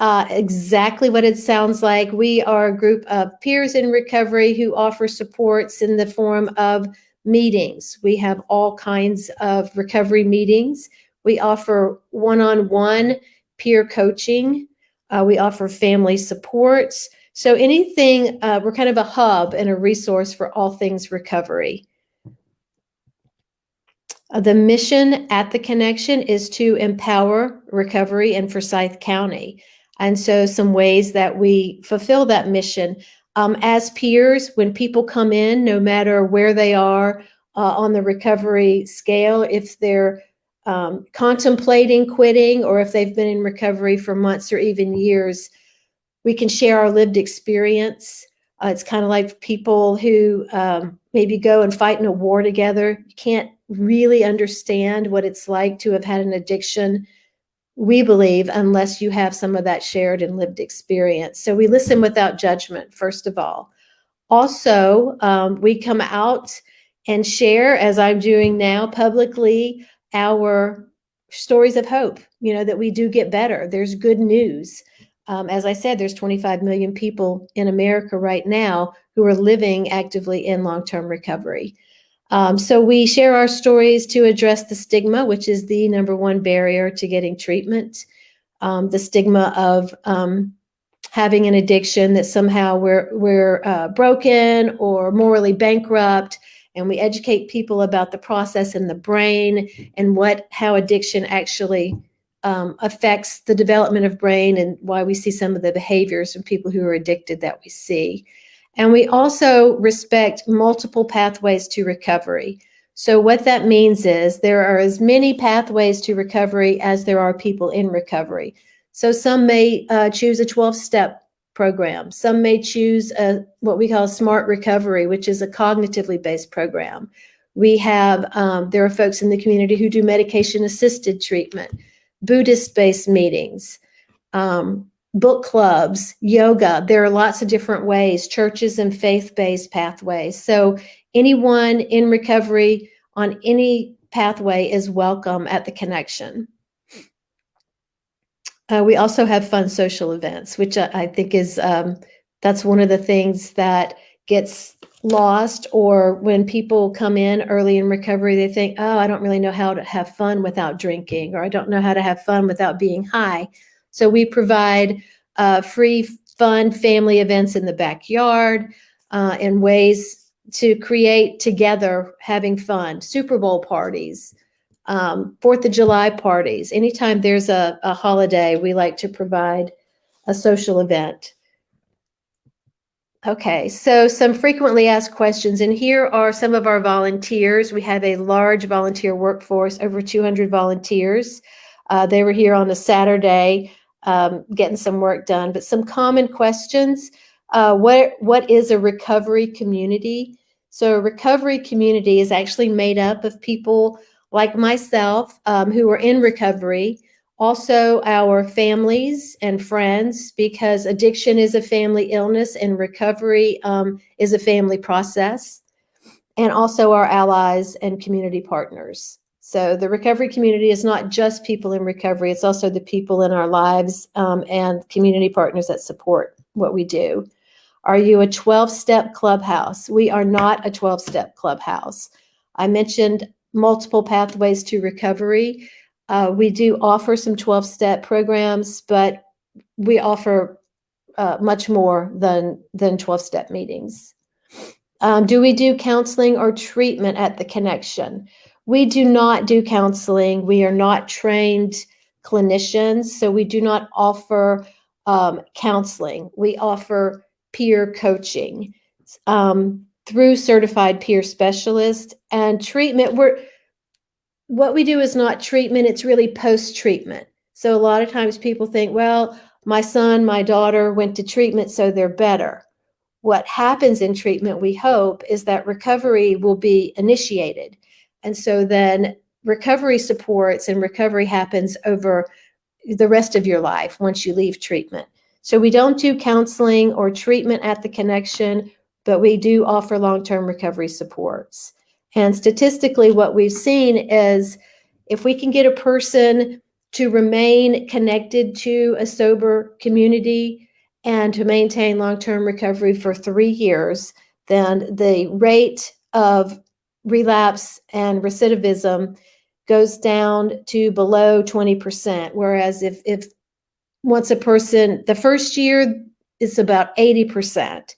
Exactly what it sounds like. We are a group of peers in recovery who offer supports in the form of meetings. We have all kinds of recovery meetings. We offer one-on-one peer coaching. We offer family supports. So anything, we're kind of a hub and a resource for all things recovery. The mission at the Connection is to empower recovery in Forsyth County. And so some ways that we fulfill that mission, as peers, when people come in, no matter where they are on the recovery scale, if they're contemplating quitting or if they've been in recovery for months or even years, we can share our lived experience. It's kind of like people who maybe go and fight in a war together. You can't really understand what it's like to have had an addiction, we believe, unless you have some of that shared and lived experience. So we listen without judgment, first of all. Also, we come out and share, as I'm doing now publicly, our stories of hope, that we do get better. There's good news. As I said, there's 25 million people in America right now who are living actively in long-term recovery. So we share our stories to address the stigma, which is the number one barrier to getting treatment. The stigma of having an addiction, that somehow we're broken or morally bankrupt. And we educate people about the process in the brain and how addiction actually affects the development of brain, and why we see some of the behaviors in people who are addicted that we see. And we also respect multiple pathways to recovery. So what that means is there are as many pathways to recovery as there are people in recovery. So some may choose a 12-step program. Some may choose what we call smart recovery, which is a cognitively based program. We have, there are folks in the community who do medication-assisted treatment, Buddhist-based meetings, book clubs, yoga. There are lots of different ways, churches and faith-based pathways. So anyone in recovery on any pathway is welcome at the Connection. We also have fun social events, which I think is, that's one of the things that gets lost, or when people come in early in recovery, they think, oh, I don't really know how to have fun without drinking, or I don't know how to have fun without being high. So we provide free fun family events in the backyard, and ways to create together, having fun, Super Bowl parties, 4th of July parties. Anytime there's a holiday, we like to provide a social event. Okay, so some frequently asked questions, and here are some of our volunteers. We have a large volunteer workforce, over 200 volunteers. They were here on a Saturday getting some work done, but some common questions. What is a recovery community? So a recovery community is actually made up of people like myself who are in recovery, also our families and friends, because addiction is a family illness and recovery is a family process, and also our allies and community partners. So the recovery community is not just people in recovery, it's also the people in our lives and community partners that support what we do. Are you a 12-step clubhouse? We are not a 12-step clubhouse. I mentioned multiple pathways to recovery. We do offer some 12-step programs, but we offer much more than 12-step meetings. Do we do counseling or treatment at the Connection? We do not do counseling. We are not trained clinicians, so we do not offer counseling. We offer peer coaching through certified peer specialists, and treatment. What we do is not treatment, it's really post-treatment. So a lot of times people think, well, my son, my daughter went to treatment, so they're better. What happens in treatment, we hope, is that recovery will be initiated. And so then recovery supports and recovery happens over the rest of your life once you leave treatment. So we don't do counseling or treatment at the Connection, but we do offer long-term recovery supports. And statistically, what we've seen is if we can get a person to remain connected to a sober community and to maintain long-term recovery for 3 years, then the rate of relapse and recidivism goes down to below 20%. Whereas if once a person, the first year is about 80%.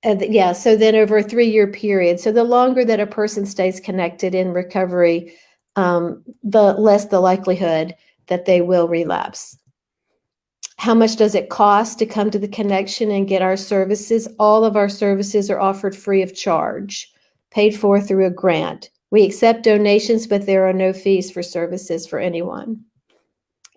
So then over a 3-year period. So the longer that a person stays connected in recovery, the less the likelihood that they will relapse. How much does it cost to come to the Connection and get our services? All of our services are offered free of charge, paid for through a grant. We accept donations, but there are no fees for services for anyone.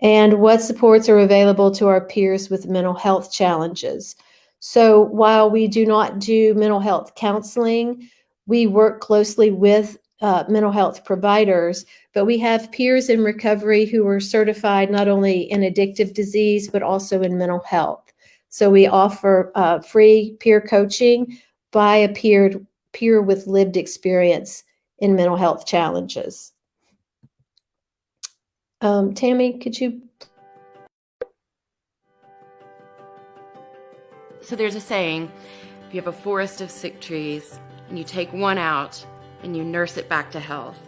And what supports are available to our peers with mental health challenges? So while we do not do mental health counseling, we work closely with mental health providers, but we have peers in recovery who are certified not only in addictive disease, but also in mental health. So we offer free peer coaching by a peer with lived experience in mental health challenges. Tammy, could you? So there's a saying, if you have a forest of sick trees and you take one out and you nurse it back to health,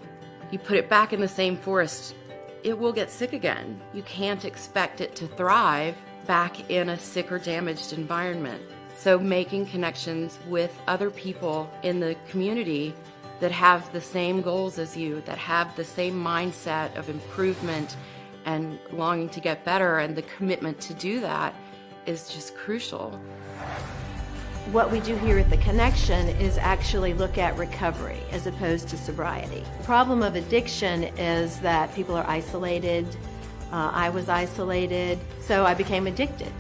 you put it back in the same forest, it will get sick again. You can't expect it to thrive back in a sick or damaged environment. So making connections with other people in the community that have the same goals as you, that have the same mindset of improvement and longing to get better, and the commitment to do that is just crucial. What we do here at the Connection is actually look at recovery as opposed to sobriety. The problem of addiction is that people are isolated. I was isolated, so I became addicted.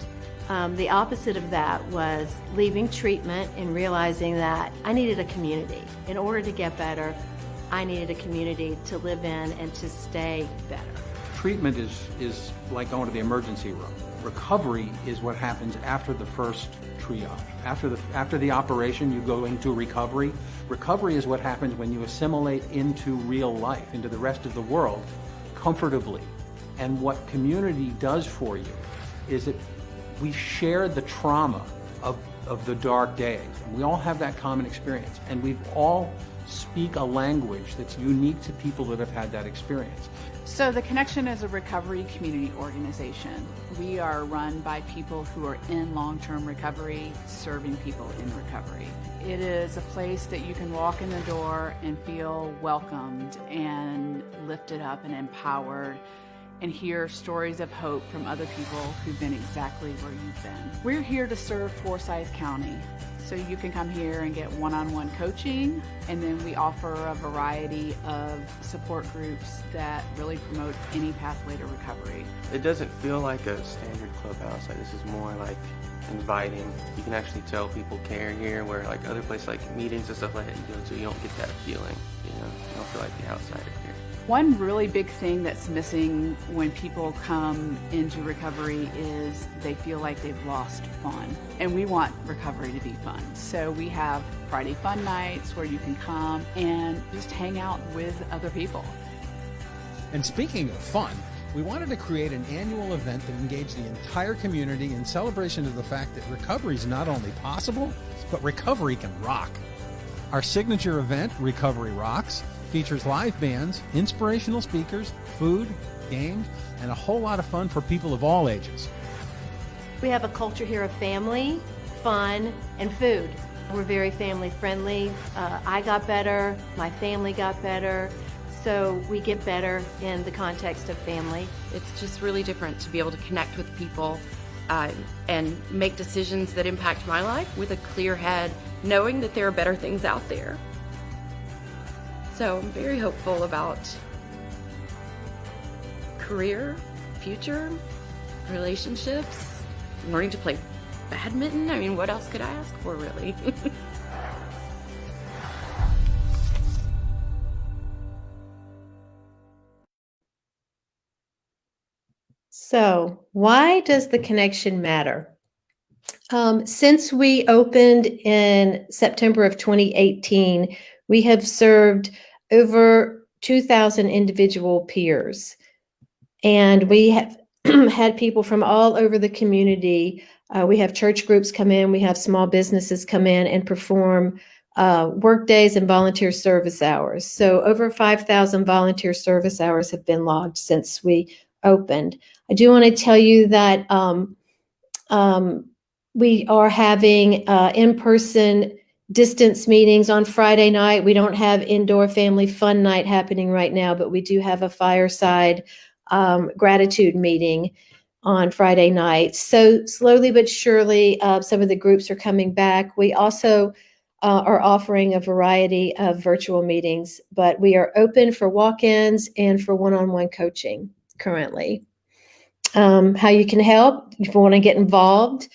The opposite of that was leaving treatment and realizing that I needed a community. In order to get better, I needed a community to live in and to stay better. Treatment is like going to the emergency room. Recovery is what happens after the first triage. After the operation, you go into recovery. Recovery is what happens when you assimilate into real life, into the rest of the world, comfortably. And what community does for you is that we share the trauma of the dark days. We all have that common experience, and we've all speak a language that's unique to people that have had that experience. So the Connection is a recovery community organization. We are run by people who are in long-term recovery, serving people in recovery. It is a place that you can walk in the door and feel welcomed and lifted up and empowered, and hear stories of hope from other people who've been exactly where you've been. We're here to serve Forsyth County. So you can come here and get one-on-one coaching, and then we offer a variety of support groups that really promote any pathway to recovery. It doesn't feel like a standard clubhouse. Like, this is more like inviting. You can actually tell people care here, where like other places like meetings and stuff like that you go to, you don't get that feeling. You don't feel like the outsider here. One really big thing that's missing when people come into recovery is they feel like they've lost fun. And we want recovery to be fun. So we have Friday fun nights where you can come and just hang out with other people. And speaking of fun, we wanted to create an annual event that engaged the entire community in celebration of the fact that recovery is not only possible, but recovery can rock. Our signature event, Recovery Rocks, features live bands, inspirational speakers, food, games, and a whole lot of fun for people of all ages. We have a culture here of family, fun, and food. We're very family friendly. I got better, my family got better, so we get better in the context of family. It's just really different to be able to connect with people and make decisions that impact my life with a clear head, knowing that there are better things out there. So I'm very hopeful about career, future, relationships, learning to play badminton. I mean, what else could I ask for, really? So, why does the connection matter? Since we opened in September of 2018, we have served over 2,000 individual peers. And we have had people from all over the community. We have church groups come in, we have small businesses come in and perform work days and volunteer service hours. So over 5,000 volunteer service hours have been logged since we opened. I do want to tell you that we are having in-person distance meetings on Friday night. We don't have indoor family fun night happening right now, but we do have a fireside gratitude meeting on Friday night. So slowly but surely, some of the groups are coming back. We also are offering a variety of virtual meetings, but we are open for walk-ins and for one-on-one coaching currently. How you can help, if you want to get involved,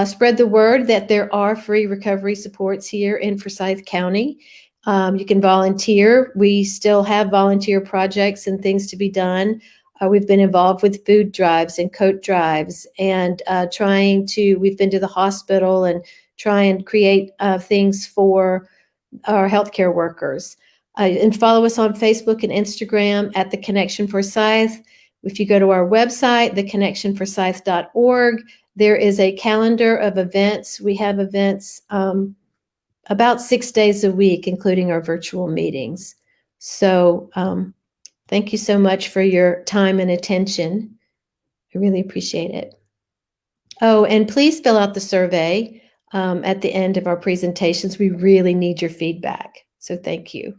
spread the word that there are free recovery supports here in Forsyth County. You can volunteer. We still have volunteer projects and things to be done. We've been involved with food drives and coat drives and we've been to the hospital and try and create things for our healthcare workers. And follow us on Facebook and Instagram at The Connection Forsyth. If you go to our website, theconnectionforsyth.org, there is a calendar of events. We have events about 6 days a week, including our virtual meetings. So thank you so much for your time and attention. I really appreciate it. Oh, and please fill out the survey at the end of our presentations. We really need your feedback. So thank you.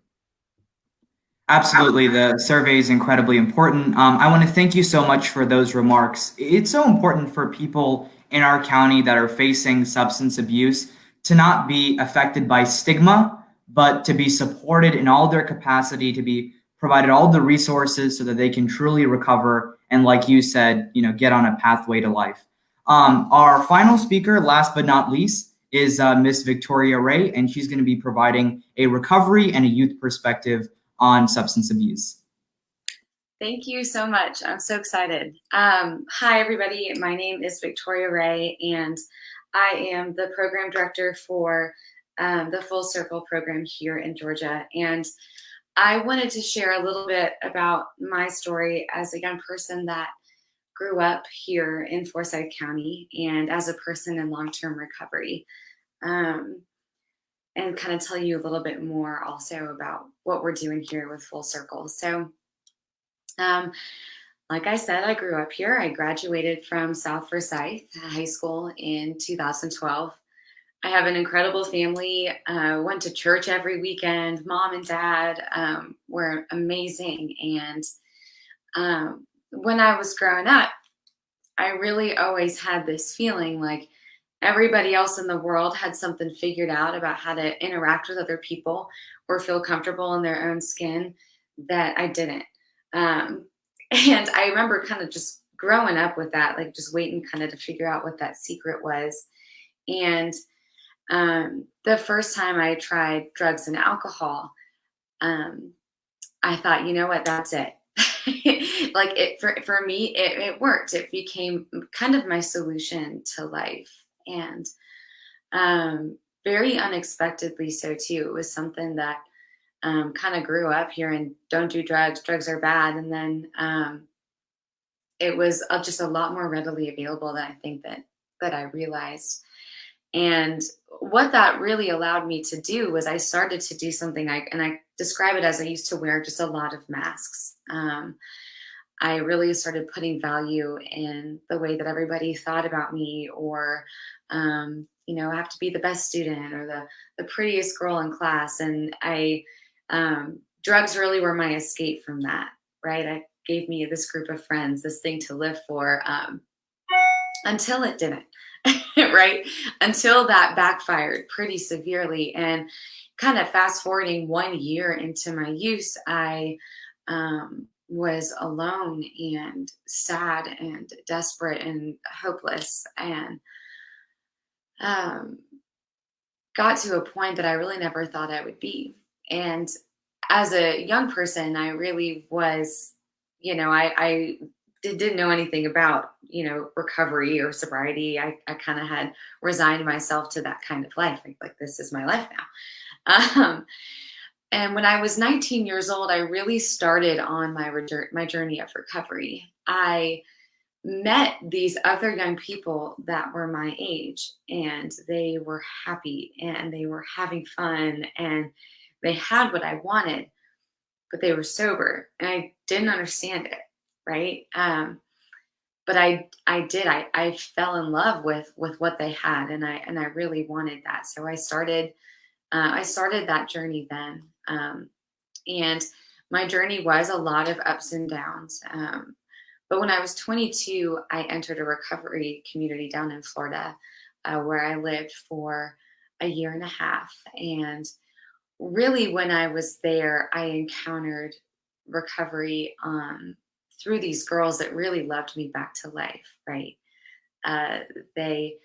Absolutely. The survey is incredibly important. I want to thank you so much for those remarks. It's so important for people in our county that are facing substance abuse to not be affected by stigma, but to be supported in all their capacity, to be provided all the resources so that they can truly recover and, like you said, get on a pathway to life. Our final speaker, last but not least, is Miss Victoria Ray, and she's going to be providing a recovery and a youth perspective on substance abuse. Thank you so much. I'm so excited. Hi, everybody. My name is Victoria Ray, and I am the program director for the Full Circle program here in Georgia. And I wanted to share a little bit about my story as a young person that grew up here in Forsyth County and as a person in long-term recovery. and kind of tell you a little bit more also about what we're doing here with Full Circle. So, like I said, I grew up here. I graduated from South Forsyth High School in 2012. I have an incredible family. Went to church every weekend. Mom and dad were amazing. And when I was growing up, I really always had this feeling like everybody else in the world had something figured out about how to interact with other people or feel comfortable in their own skin that I didn't. And I remember kind of just growing up with that, like just waiting kind of to figure out what that secret was. And the first time I tried drugs and alcohol, I thought, you know what, that's it. Like it for me, it worked. It became kind of my solution to life, and very unexpectedly so too. It was something that kind of grew up here and don't do drugs. Drugs are bad, and then it was just a lot more readily available than I think that I realized. And what that really allowed me to do was I started to do something, and I describe it as I used to wear just a lot of masks. I really started putting value in the way that everybody thought about me, or, you know, I have to be the best student or the prettiest girl in class. And drugs really were my escape from that, right? It gave me this group of friends, this thing to live for, until it didn't. Right? Until that backfired pretty severely. And kind of fast forwarding 1 year into my use, I was alone and sad and desperate and hopeless, and got to a point that I really never thought I would be. And as a young person, I really was, you know, I didn't know anything about, you know, recovery or sobriety. I kind of had resigned myself to that kind of life. Like this is my life now. And when I was 19 years old, I really started on my journey of recovery. I met these other young people that were my age, and they were happy and they were having fun and they had what I wanted, but they were sober, and I didn't understand it. Right. But I did, I fell in love with what they had, and I really wanted that. So I started that journey then. And my journey was a lot of ups and downs. But when I was 22, I entered a recovery community down in Florida, where I lived for a year and a half. And really, when I was there, I encountered recovery through these girls that really loved me back to life, right? They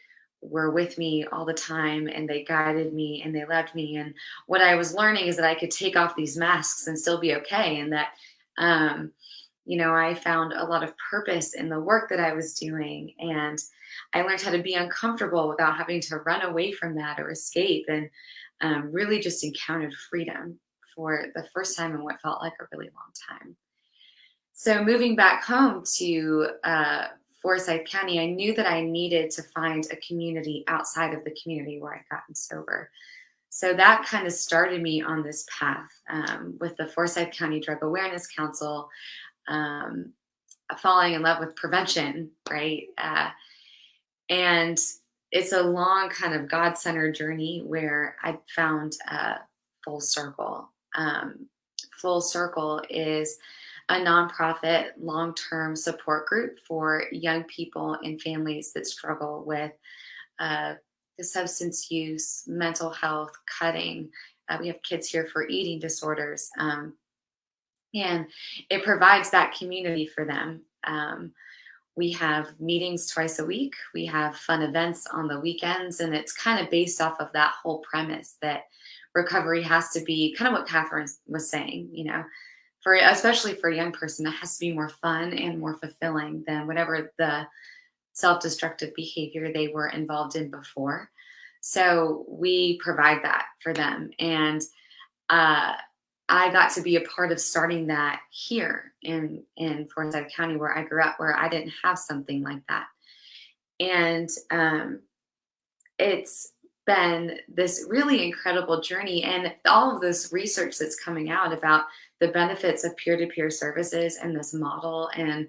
were with me all the time, and they guided me and they loved me. And what I was learning is that I could take off these masks and still be okay. And that, you know, I found a lot of purpose in the work that I was doing. And I learned how to be uncomfortable without having to run away from that or escape, and really just encountered freedom for the first time in what felt like a really long time. So moving back home to Forsyth County, I knew that I needed to find a community outside of the community where I'd gotten sober. So that kind of started me on this path with the Forsyth County Drug Awareness Council, falling in love with prevention, right? And it's a long kind of God-centered journey where I found Full Circle. Full Circle is a nonprofit long-term support group for young people and families that struggle with the substance use, mental health, cutting. We have kids here for eating disorders. And it provides that community for them. We have meetings twice a week. We have fun events on the weekends. And it's kind of based off of that whole premise that recovery has to be kind of what Catherine was saying, you know, especially for a young person, it has to be more fun and more fulfilling than whatever the self-destructive behavior they were involved in before. So we provide that for them. And I got to be a part of starting that here in Forsyth County, where I grew up, where I didn't have something like that. And it's been this really incredible journey, and all of this research that's coming out about the benefits of peer-to-peer services and this model, and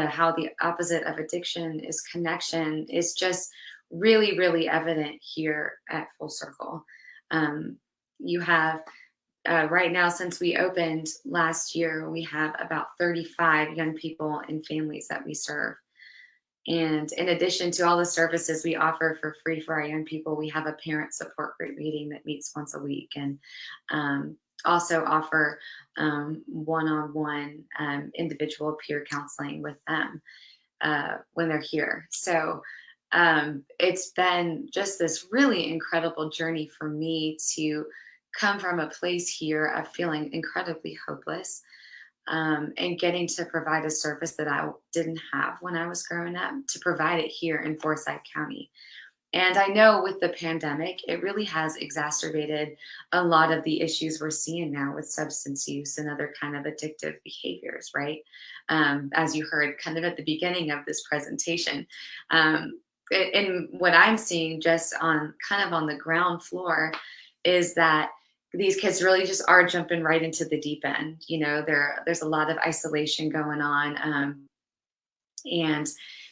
how the opposite of addiction is connection, is just really, really evident here at Full Circle. You have right now, since we opened last year, we have about 35 young people and families that we serve. And in addition to all the services we offer for free for our young people, we have a parent support group meeting that meets once a week, and also offer one-on-one individual peer counseling with them when they're here. So it's been just this really incredible journey for me to come from a place here of feeling incredibly hopeless, and getting to provide a service that I didn't have when I was growing up, to provide it here in Forsyth County. And I know with the pandemic, it really has exacerbated a lot of the issues we're seeing now with substance use and other kind of addictive behaviors, right? As you heard kind of at the beginning of this presentation. And what I'm seeing just on the ground floor is that these kids really just are jumping right into the deep end. You know, there's a lot of isolation going on. And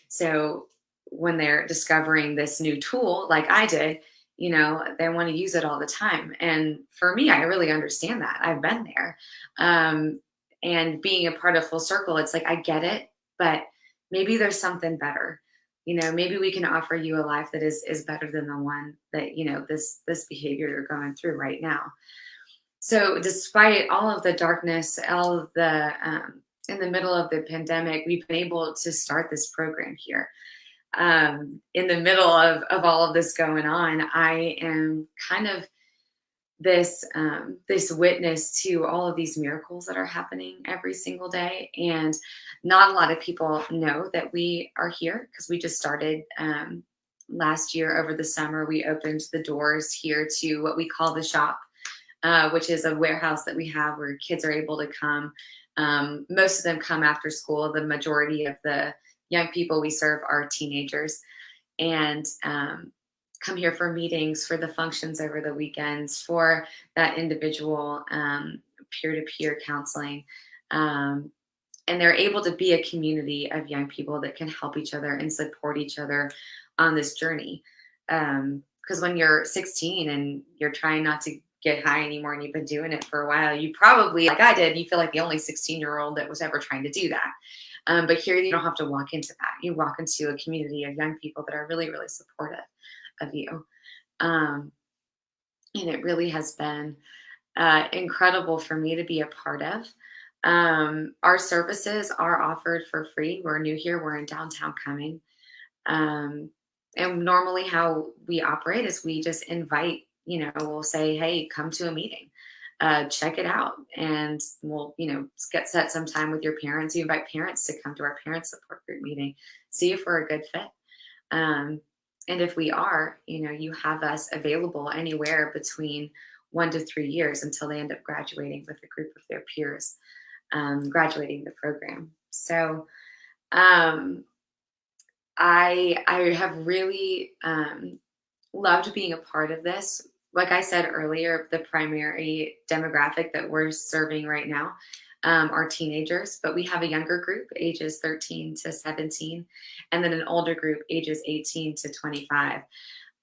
so when they're discovering this new tool, like I did, you know, they want to use it all the time. And for me, I really understand that. I've been there. And being a part of Full Circle, it's like, I get it, but maybe there's something better. You know, maybe we can offer you a life that is better than the one that, you know, this behavior you're going through right now. So despite all of the darkness, all of the, in the middle of the pandemic, we've been able to start this program here. In the middle of all of this going on, I am kind of this witness to all of these miracles that are happening every single day. And not a lot of people know that we are here, because we just started last year. Over the summer, we opened the doors here to what we call the shop, which is a warehouse that we have where kids are able to come. Most of them come after school. The majority of the young people we serve are teenagers, and come here for meetings, for the functions over the weekends, for that individual peer-to-peer counseling. And they're able to be a community of young people that can help each other and support each other on this journey. Because when you're 16 and you're trying not to get high anymore and you've been doing it for a while, you probably, like I did, you feel like the only 16-year-old that was ever trying to do that. But here you don't have to walk into that. You walk into a community of young people that are really, really supportive of you. And it really has been incredible for me to be a part of. Our services are offered for free. We're new here. We're in downtown Cumming. And normally how we operate is we just invite, you know, we'll say, hey, come to a meeting. Check it out, and we'll, you know, set some time with your parents. You invite parents to come to our parent support group meeting, see if we're a good fit. And if we are, you know, you have us available anywhere between 1 to 3 years until they end up graduating with a group of their peers, graduating the program. So I have really loved being a part of this. Like I said earlier, the primary demographic that we're serving right now are teenagers, but we have a younger group, ages 13 to 17, and then an older group, ages 18 to 25.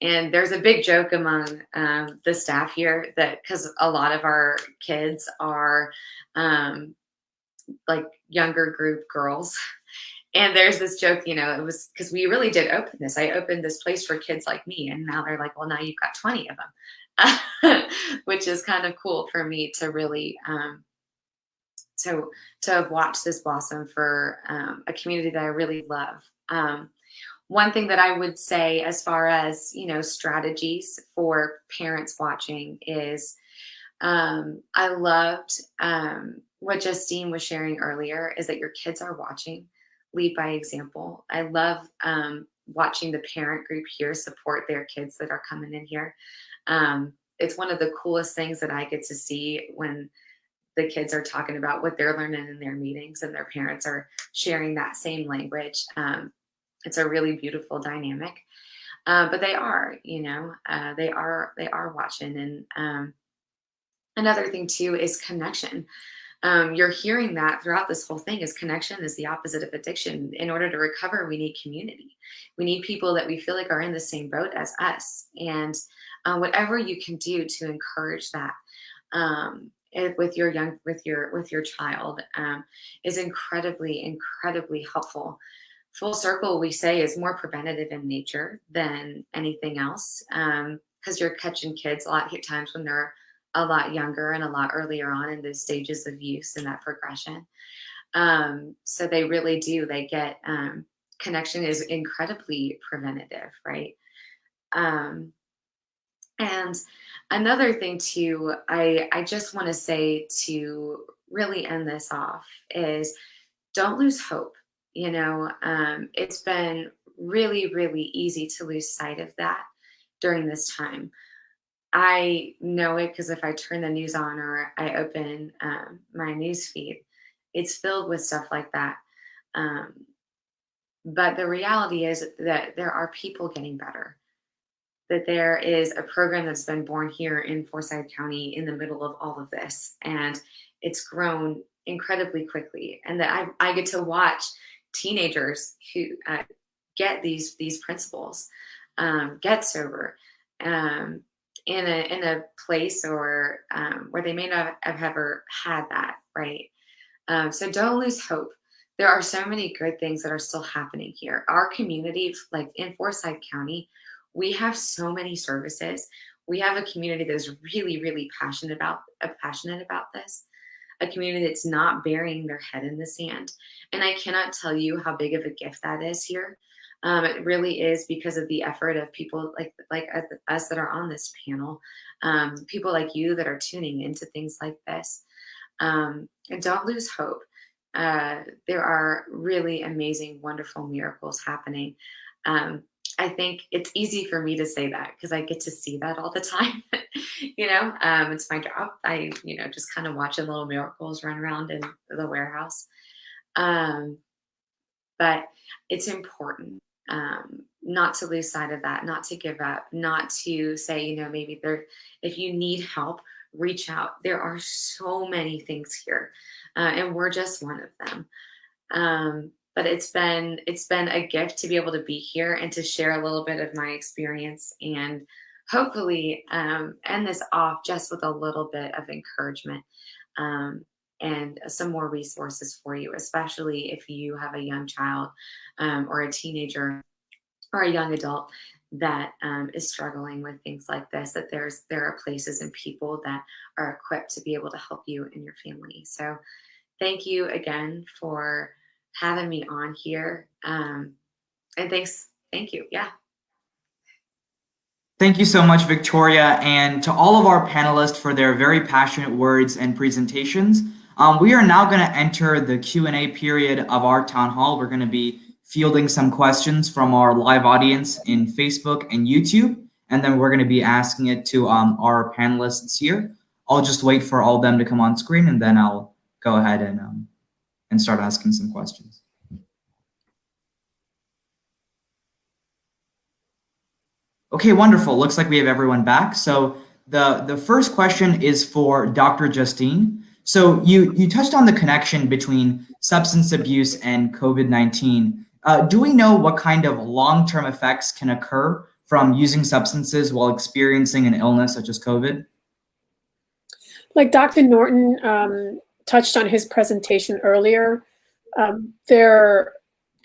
And there's a big joke among the staff here that, because a lot of our kids are like younger group girls. And there's this joke, you know, it was because we really did open this. I opened this place for kids like me, and now they're like, well, now you've got 20 of them, which is kind of cool for me to really to have watched this blossom for a community that I really love. One thing that I would say, as far as, you know, strategies for parents watching, is I loved what Justine was sharing earlier, is that your kids are watching. Lead by example. I love watching the parent group here support their kids that are coming in here. It's one of the coolest things that I get to see when the kids are talking about what they're learning in their meetings and their parents are sharing that same language. It's a really beautiful dynamic. But they are, they are watching. And another thing too is connection. You're hearing that throughout this whole thing is connection is the opposite of addiction. In order to recover, we need community. We need people that we feel like are in the same boat as us. And whatever you can do to encourage that with your child is incredibly helpful. Full circle, we say, is more preventative in nature than anything else, because you're catching kids a lot of times when they're a lot younger and a lot earlier on in those stages of use and that progression. So they really do. They get connection is incredibly preventative, right? And another thing too, I just want to say to really end this off is don't lose hope. It's been really easy to lose sight of that during this time. I know it because if I turn the news on or I open my news feed, it's filled with stuff like that. But the reality is that there are people getting better, that there is a program that's been born here in Forsyth County in the middle of all of this. And it's grown incredibly quickly. And that I get to watch teenagers who get these principles, get sober, in a place or where they may not have ever had that, right? So don't lose hope. There are so many good things that are still happening here. Our community, like in Forsyth County, we have so many services. We have a community that is really passionate about this. A community that's not burying their head in the sand. And I cannot tell you how big of a gift that is here. It really is because of the effort of people like us that are on this panel, people like you that are tuning into things like this. And don't lose hope. There are really amazing, wonderful miracles happening. I think it's easy for me to say that because I get to see that all the time. It's my job. I, just kind of watching little miracles run around in the warehouse. But it's important not to lose sight of that, not to give up, not to say, maybe if you need help, reach out. There are so many things here, and we're just one of them. But it's been a gift to be able to be here and to share a little bit of my experience and hopefully end this off just with a little bit of encouragement and some more resources for you, especially if you have a young child or a teenager or a young adult that is struggling with things like this, that there are places and people that are equipped to be able to help you and your family. So thank you again for having me on here. And thank you. Yeah. Thank you so much, Victoria, and to all of our panelists for their very passionate words and presentations. We are now going to enter the Q&A period of our town hall. We're going to be fielding some questions from our live audience in Facebook and YouTube, and then we're going to be asking it to our panelists here. I'll just wait for all of them to come on screen, and then I'll go ahead and start asking some questions. Okay, wonderful. Looks like we have everyone back. So the first question is for Dr. Justine. So you touched on the connection between substance abuse and COVID-19. Do we know what kind of long-term effects can occur from using substances while experiencing an illness such as COVID? Like Dr. Norton touched on his presentation earlier, there are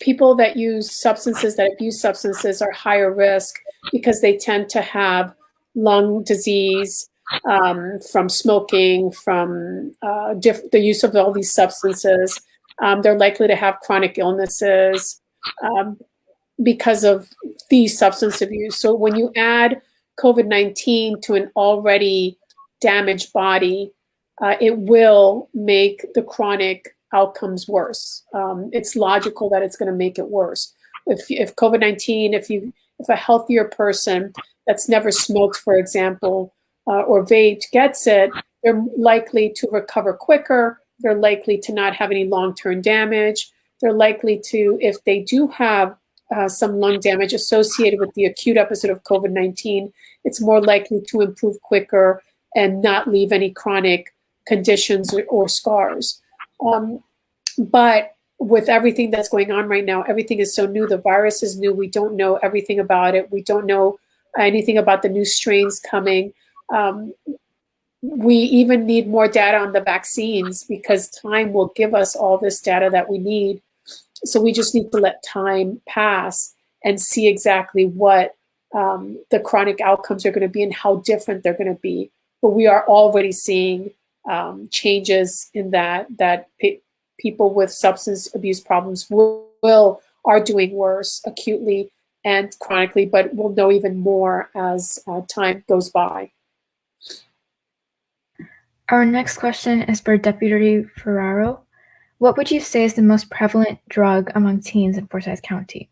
people that use substances, that abuse substances, are higher risk because they tend to have lung disease from smoking, from the use of all these substances. They're likely to have chronic illnesses because of the substance abuse. So when you add COVID-19 to an already damaged body, it will make the chronic outcomes worse. It's logical that it's going to make it worse. If COVID-19, if a healthier person that's never smoked, for example, or vaped gets it, they're likely to recover quicker. They're likely to not have any long-term damage. They're likely to, if they do have some lung damage associated with the acute episode of COVID-19, it's more likely to improve quicker and not leave any chronic conditions or scars. But with everything that's going on right now, everything is so new. The virus is new. We don't know everything about it. We don't know anything about the new strains coming. We even need more data on the vaccines because time will give us all this data that we need. So we just need to let time pass and see exactly what the chronic outcomes are going to be and how different they're going to be. But we are already seeing changes in that people with substance abuse problems are doing worse acutely and chronically, but we'll know even more as time goes by. Our next question is for Deputy Ferraro. What would you say is the most prevalent drug among teens in Forsyth County?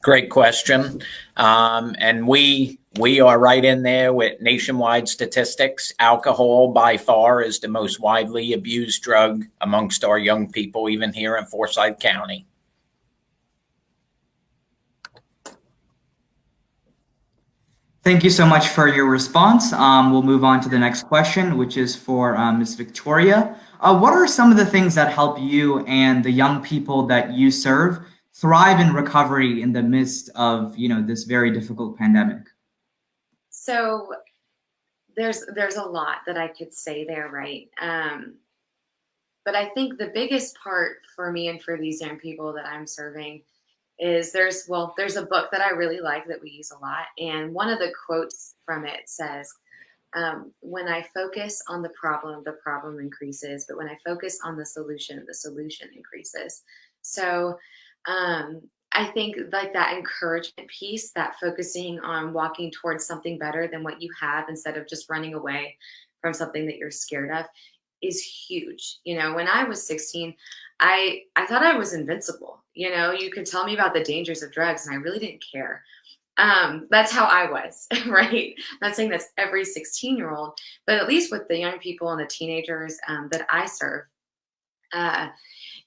Great question. And we are right in there with nationwide statistics. Alcohol by far is the most widely abused drug amongst our young people, even here in Forsyth County. Thank you so much for your response. We'll move on to the next question, which is for Ms. Victoria. What are some of the things that help you and the young people that you serve thrive in recovery in the midst of, this very difficult pandemic? So there's a lot that I could say there, right? But I think the biggest part for me and for these young people that I'm serving is there's a book that I really like that we use a lot. And one of the quotes from it says, when I focus on the problem increases. But when I focus on the solution increases. So I think like that encouragement piece, that focusing on walking towards something better than what you have instead of just running away from something that you're scared of is huge. When I was 16, I thought I was invincible. You could tell me about the dangers of drugs and I really didn't care. That's how I was, right? Not saying that's every 16-year-old, but at least with the young people and the teenagers that I serve,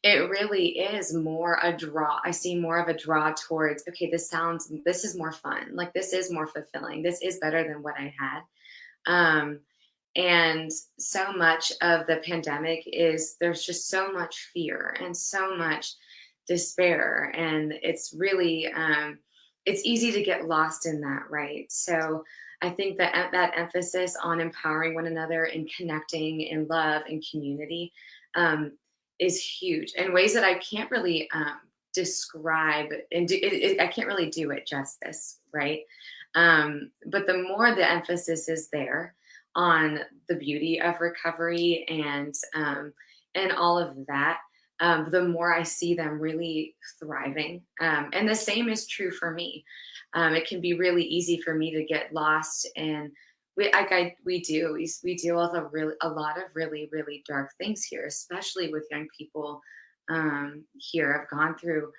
it really is more a draw. I see more of a draw towards, okay, this is more fun. Like this is more fulfilling. This is better than what I had. And so much of the pandemic there's just so much fear and so much despair. And it's really, it's easy to get lost in that, right? So I think that emphasis on empowering one another and connecting in love and community is huge in ways that I can't really describe and I can't really do it justice, right? But the more the emphasis is there on the beauty of recovery and all of that, the more I see them really thriving. And the same is true for me. It can be really easy for me to get lost, and we deal with a lot of really, really dark things here, especially with young people here. I've gone through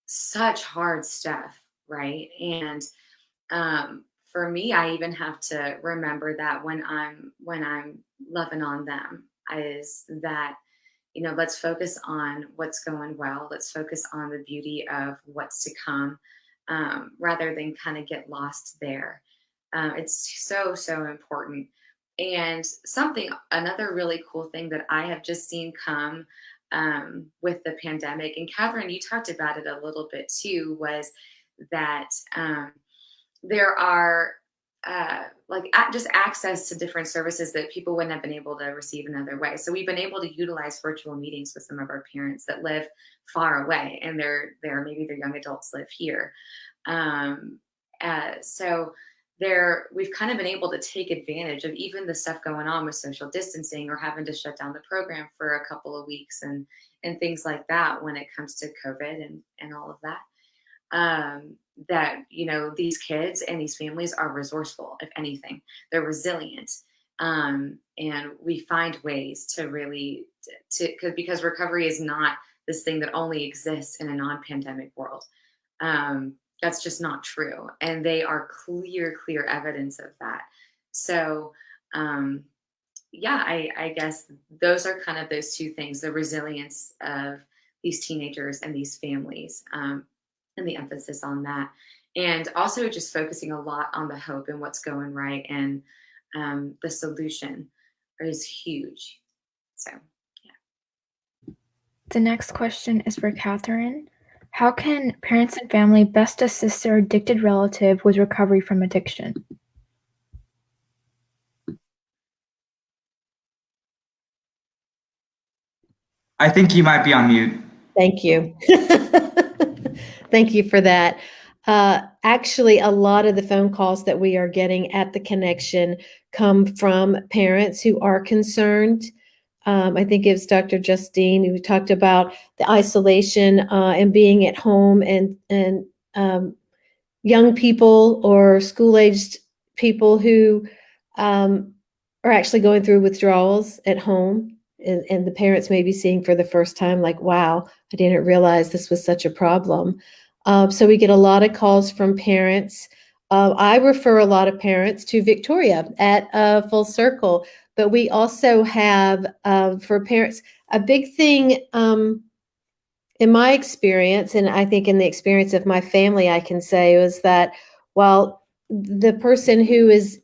such hard stuff, right? And for me, I even have to remember that when I'm loving on them, is that, let's focus on what's going well. Let's focus on the beauty of what's to come, rather than kind of get lost there. It's so, so important. And another really cool thing that I have just seen come with the pandemic, and Catherine, you talked about it a little bit too, was that there are just access to different services that people wouldn't have been able to receive another way. So we've been able to utilize virtual meetings with some of our parents that live far away, and maybe their young adults live here. So we've kind of been able to take advantage of even the stuff going on with social distancing or having to shut down the program for a couple of weeks and things like that when it comes to COVID and all of that. That these kids and these families are resourceful. If anything, they're resilient, and we find ways to really because recovery is not this thing that only exists in a non-pandemic world. That's just not true, and they are clear evidence of that. So I guess those are kind of those two things: the resilience of these teenagers and these families. and the emphasis on that. And also just focusing a lot on the hope and what's going right, and the solution is huge. So, yeah. The next question is for Catherine. How can parents and family best assist their addicted relative with recovery from addiction? I think you might be on mute. Thank you. Thank you for that. Actually, a lot of the phone calls that we are getting at the connection come from parents who are concerned. I think it was Dr. Justine who talked about the isolation and being at home, and young people or school-aged people who are actually going through withdrawals at home. And the parents may be seeing for the first time, like, wow, I didn't realize this was such a problem. So we get a lot of calls from parents. I refer a lot of parents to Victoria at Full Circle, but we also have, for parents, a big thing in my experience, and I think in the experience of my family, I can say, was that while the person who is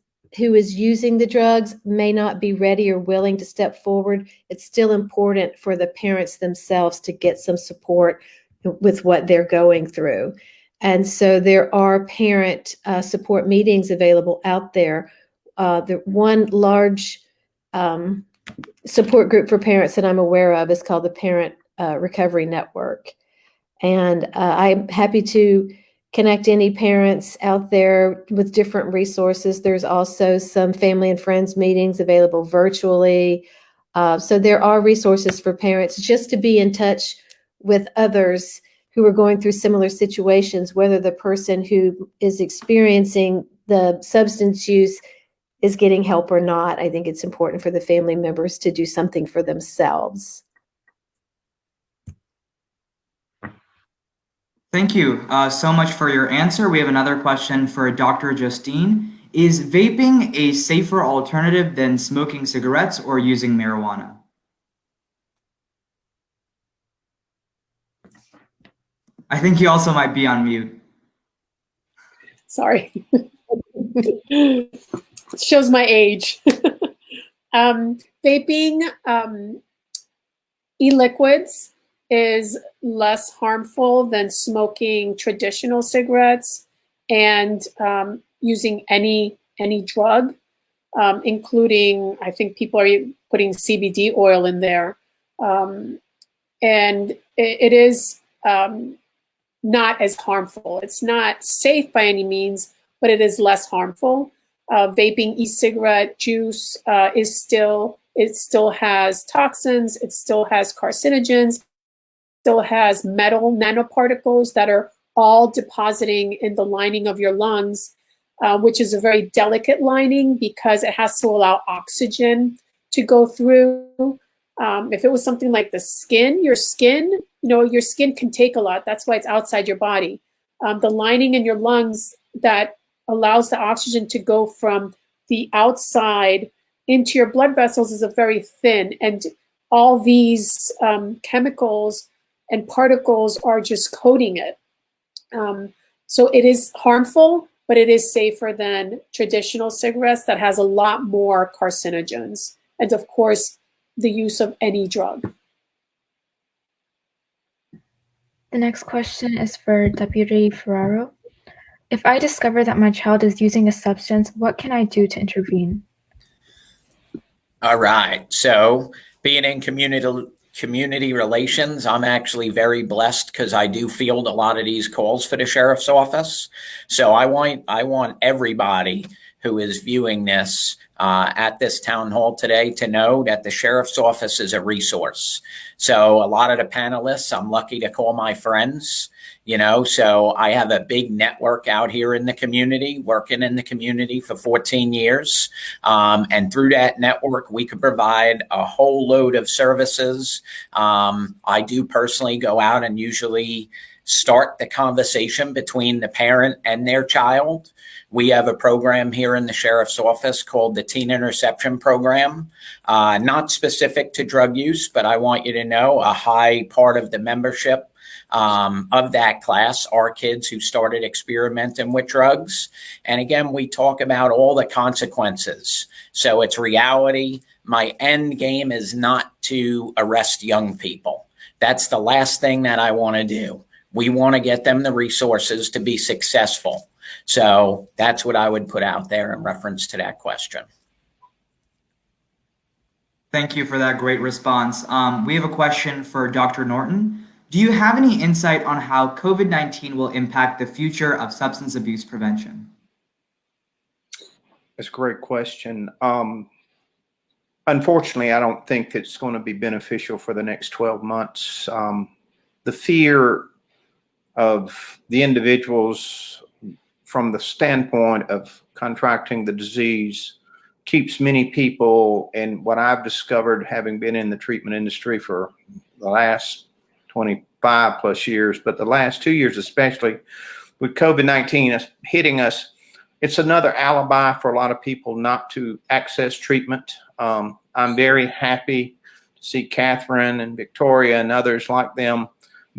using the drugs may not be ready or willing to step forward, it's still important for the parents themselves to get some support with what they're going through. And so there are parent support meetings available out there. The one large support group for parents that I'm aware of is called the Parent Recovery Network. And I'm happy to connect any parents out there with different resources. There's also some family and friends meetings available virtually. So there are resources for parents just to be in touch with others who are going through similar situations, whether the person who is experiencing the substance use is getting help or not. I think it's important for the family members to do something for themselves. Thank you so much for your answer. We have another question for Dr. Justine. Is vaping a safer alternative than smoking cigarettes or using marijuana? I think you also might be on mute. Sorry. Shows my age. Vaping e-liquids is less harmful than smoking traditional cigarettes and using any drug, including, I think people are putting CBD oil in there. And it is not as harmful. It's not safe by any means, but it is less harmful. Vaping e-cigarette juice it still has toxins, it still has carcinogens, still has metal nanoparticles that are all depositing in the lining of your lungs, which is a very delicate lining because it has to allow oxygen to go through. If it was something like the skin, your skin can take a lot. That's why it's outside your body. The lining in your lungs that allows the oxygen to go from the outside into your blood vessels is a very thin, and all these chemicals and particles are just coating it. So it is harmful, but it is safer than traditional cigarettes that has a lot more carcinogens. And of course, the use of any drug. The next question is for Deputy Ferraro. If I discover that my child is using a substance, what can I do to intervene? All right. So being in community relations, I'm actually very blessed because I do field a lot of these calls for the sheriff's office. So I want everybody who is viewing this at this town hall today to know that the sheriff's office is a resource. So a lot of the panelists, I'm lucky to call my friends, so I have a big network out here in the community, working in the community for 14 years. And through that network, we could provide a whole load of services. I do personally go out and usually start the conversation between the parent and their child. We have a program here in the sheriff's office called the Teen Interception Program, not specific to drug use, but I want you to know a high part of the membership of that class are kids who started experimenting with drugs. And again, we talk about all the consequences. So it's reality. My end game is not to arrest young people. That's the last thing that I want to do. We want to get them the resources to be successful. So that's what I would put out there in reference to that question. Thank you for that great response. We have a question for Dr. Norton. Do you have any insight on how COVID-19 will impact the future of substance abuse prevention? That's a great question. Unfortunately, I don't think it's going to be beneficial for the next 12 months. The fear of the individuals from the standpoint of contracting the disease keeps many people, and what I've discovered having been in the treatment industry for the last 25 plus years, but the last 2 years, especially with COVID-19 hitting us, it's another alibi for a lot of people not to access treatment. I'm very happy to see Catherine and Victoria and others like them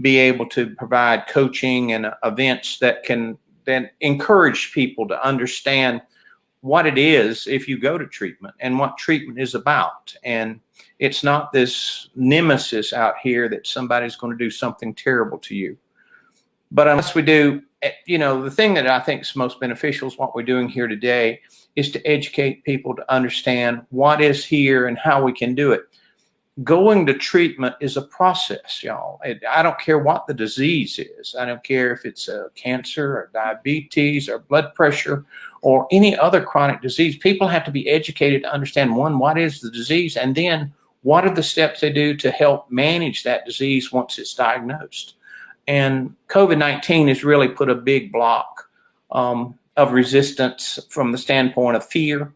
be able to provide coaching and events that can then encourage people to understand what it is if you go to treatment and what treatment is about. And it's not this nemesis out here that somebody's going to do something terrible to you. But unless we do, the thing that I think is most beneficial is what we're doing here today is to educate people to understand what is here and how we can do it. Going to treatment is a process, y'all. I don't care what the disease is. I don't care if it's cancer or diabetes or blood pressure or any other chronic disease. People have to be educated to understand, one, what is the disease, and then what are the steps they do to help manage that disease once it's diagnosed. And COVID-19 has really put a big block of resistance from the standpoint of fear.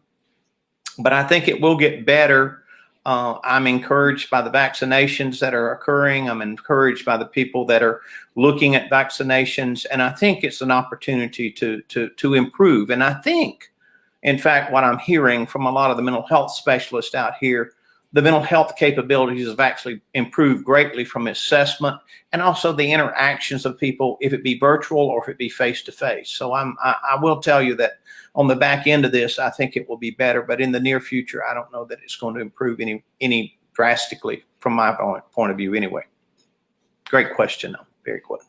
But I think it will get better. I'm encouraged by the vaccinations that are occurring. I'm encouraged by the people that are looking at vaccinations. And I think it's an opportunity to improve. And I think, in fact, what I'm hearing from a lot of the mental health specialists out here, the mental health capabilities have actually improved greatly from assessment and also the interactions of people, if it be virtual or if it be face-to-face. So I will tell you that on the back end of this, I think it will be better. But in the near future, I don't know that it's going to improve any drastically from my point of view anyway. Great question, though. Very good.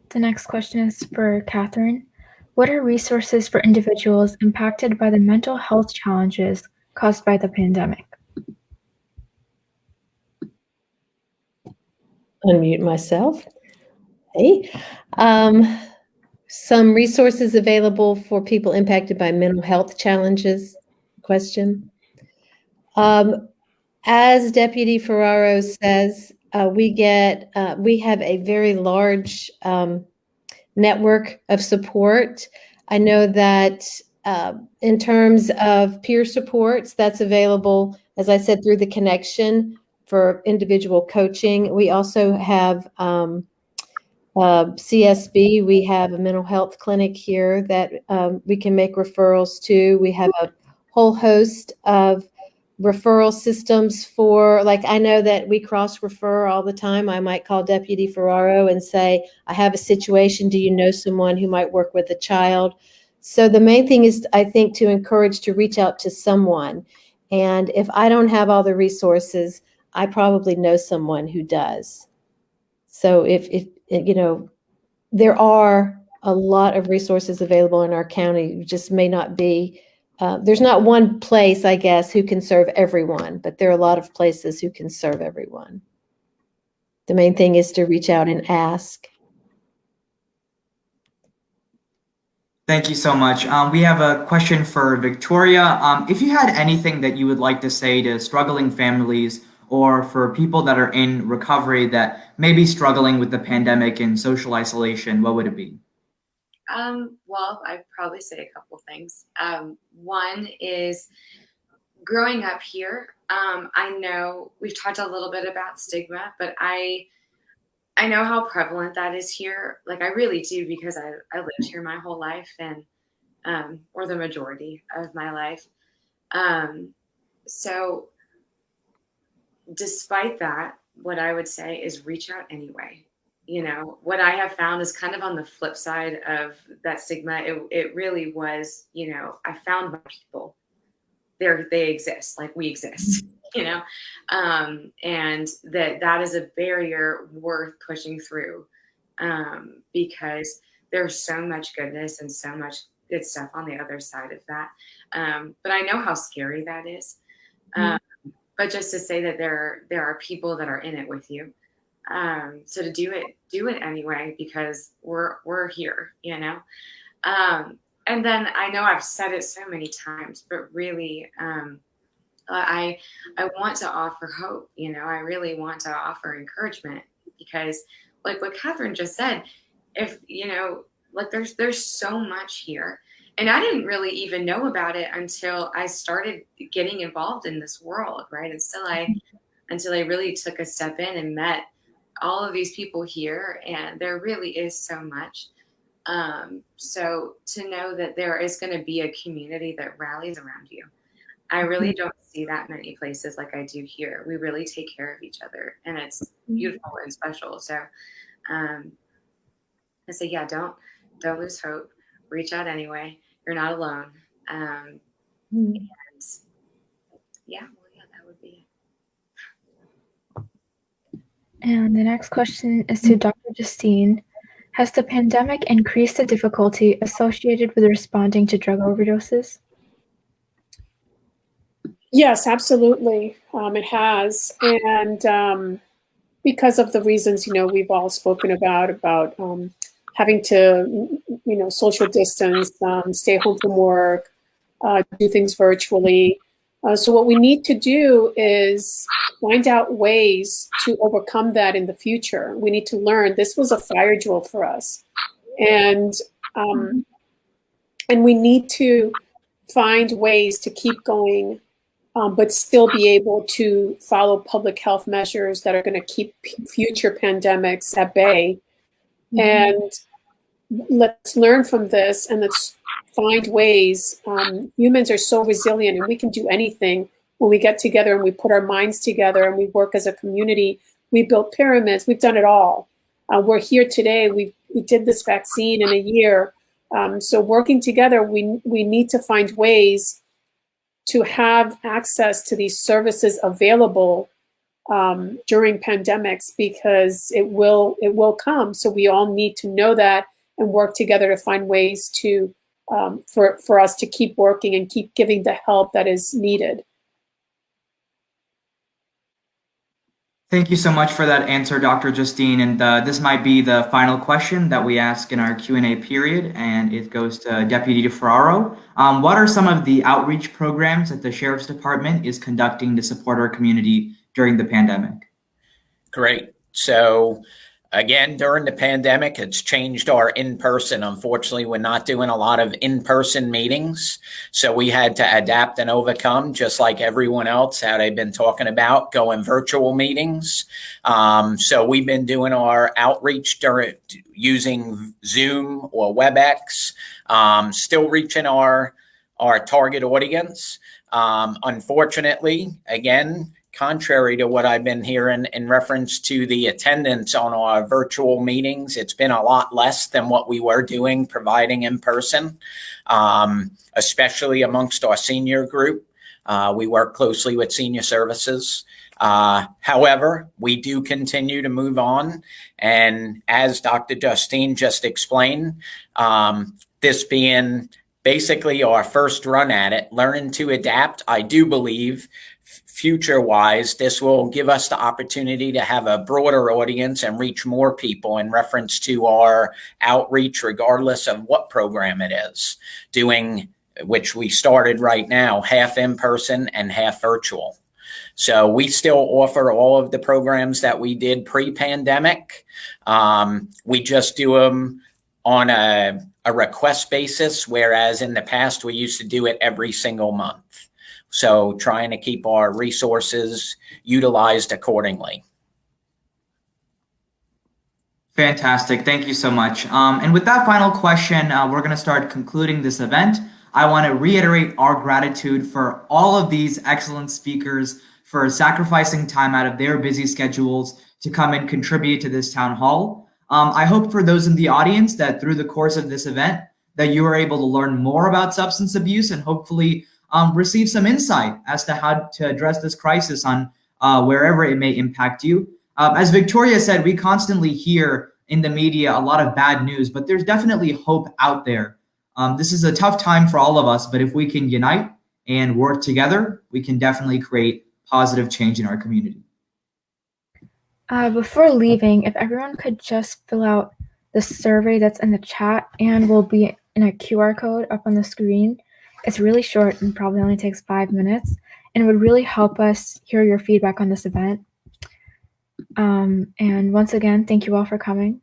The next question is for Catherine. What are resources for individuals impacted by the mental health challenges caused by the pandemic? Unmute myself. Hey. Some resources available for people impacted by mental health challenges question. As Deputy Ferraro says, we have a very large network of support. I know that in terms of peer supports, that's available, as I said, through the connection for individual coaching. We also have CSB. We have a mental health clinic here that we can make referrals to. We have a whole host of referral systems for, like, I know that we cross-refer all the time. I might call Deputy Ferraro and say, I have a situation. Do you know someone who might work with a child? So the main thing is, I think, to encourage to reach out to someone. And if I don't have all the resources, I probably know someone who does. So if there are a lot of resources available in our county, just may not be, there's not one place, I guess, who can serve everyone, but there are a lot of places who can serve everyone. The main thing is to reach out and ask. Thank you so much. We have a question for Victoria. If you had anything that you would like to say to struggling families or for people that are in recovery that may be struggling with the pandemic and social isolation, what would it be? Well, I'd probably say a couple things. One is growing up here. I know we've talked a little bit about stigma, but I I know how prevalent that is here. Like, I really do, because I lived here my whole life, and or the majority of my life. So despite that, what I would say is reach out anyway. You know, what I have found is kind of on the flip side of that stigma. It really was, you know, I found my people. They exist, like we exist, you know, and that is a barrier worth pushing through, because there's so much goodness and so much good stuff on the other side of that. But I know how scary that is. But just to say that there are people that are in it with you. So to do it anyway, because we're here, you know. And then I know I've said it so many times, but really, I want to offer hope. You know, I really want to offer encouragement, because, like what Catherine just said, if you know, like there's so much here, and I didn't really even know about it until I started getting involved in this world, right? Until I really took a step in and met all of these people here, and there really is so much. So to know that there is going to be a community that rallies around you, I really don't see that many places like I do here. We really take care of each other, and it's beautiful and special. So I say, yeah, don't lose hope. Reach out anyway. You're not alone. And yeah, well, yeah, that would be it. And the next question is to Dr. Justine. Has the pandemic increased the difficulty associated with responding to drug overdoses? Yes, absolutely. It has. And because of the reasons, you know, we've all spoken about having to, you know, social distance, stay home from work, do things virtually. So what we need to do is find out ways to overcome that in the future. We need to learn. This was a fire drill for us. And we need to find ways to keep going, but still be able to follow public health measures that are going to keep future pandemics at bay. And let's learn from this, and let's find ways. Humans are so resilient, and we can do anything when we get together and we put our minds together and we work as a community. We built pyramids. We've done it all. We're here today. We did this vaccine in a year. So working together, we need to find ways to have access to these services available during pandemics, because it will come. So we all need to know that and work together to find ways to for us to keep working and keep giving the help that is needed. Thank you so much for that answer, Dr. Justine. And this might be the final question that we ask in our Q&A period, and it goes to Deputy Ferraro. What are some of the outreach programs that the Sheriff's Department is conducting to support our community during the pandemic? Great. So again, during the pandemic, it's changed our in-person. Unfortunately, we're not doing a lot of in-person meetings. So we had to adapt and overcome, just like everyone else, how they've been talking about going virtual meetings. So we've been doing our outreach using Zoom or WebEx, still reaching our target audience. Unfortunately, again, contrary to what I've been hearing in reference to the attendance on our virtual meetings, it's been a lot less than what we were doing, providing in person, especially amongst our senior group. We work closely with senior services. However, we do continue to move on. And as Dr. Justine just explained, this being basically our first run at it, learning to adapt, I do believe future-wise, this will give us the opportunity to have a broader audience and reach more people in reference to our outreach, regardless of what program it is, doing, which we started right now, half in person and half virtual. So we still offer all of the programs that we did pre-pandemic. We just do them on a request basis, whereas in the past we used to do it every single month. So trying to keep our resources utilized accordingly. Fantastic. Thank you so much. And with that final question, we're going to start concluding this event. I want to reiterate our gratitude for all of these excellent speakers for sacrificing time out of their busy schedules to come and contribute to this town hall. I hope for those in the audience that through the course of this event, that you are able to learn more about substance abuse and hopefully receive some insight as to how to address this crisis on wherever it may impact you. As Victoria said, we constantly hear in the media a lot of bad news, but there's definitely hope out there. This is a tough time for all of us, but if we can unite and work together, we can definitely create positive change in our community. Before leaving, if everyone could just fill out the survey that's in the chat and will be in a QR code up on the screen. It's really short and probably only takes 5 minutes and would really help us hear your feedback on this event. And once again, thank you all for coming.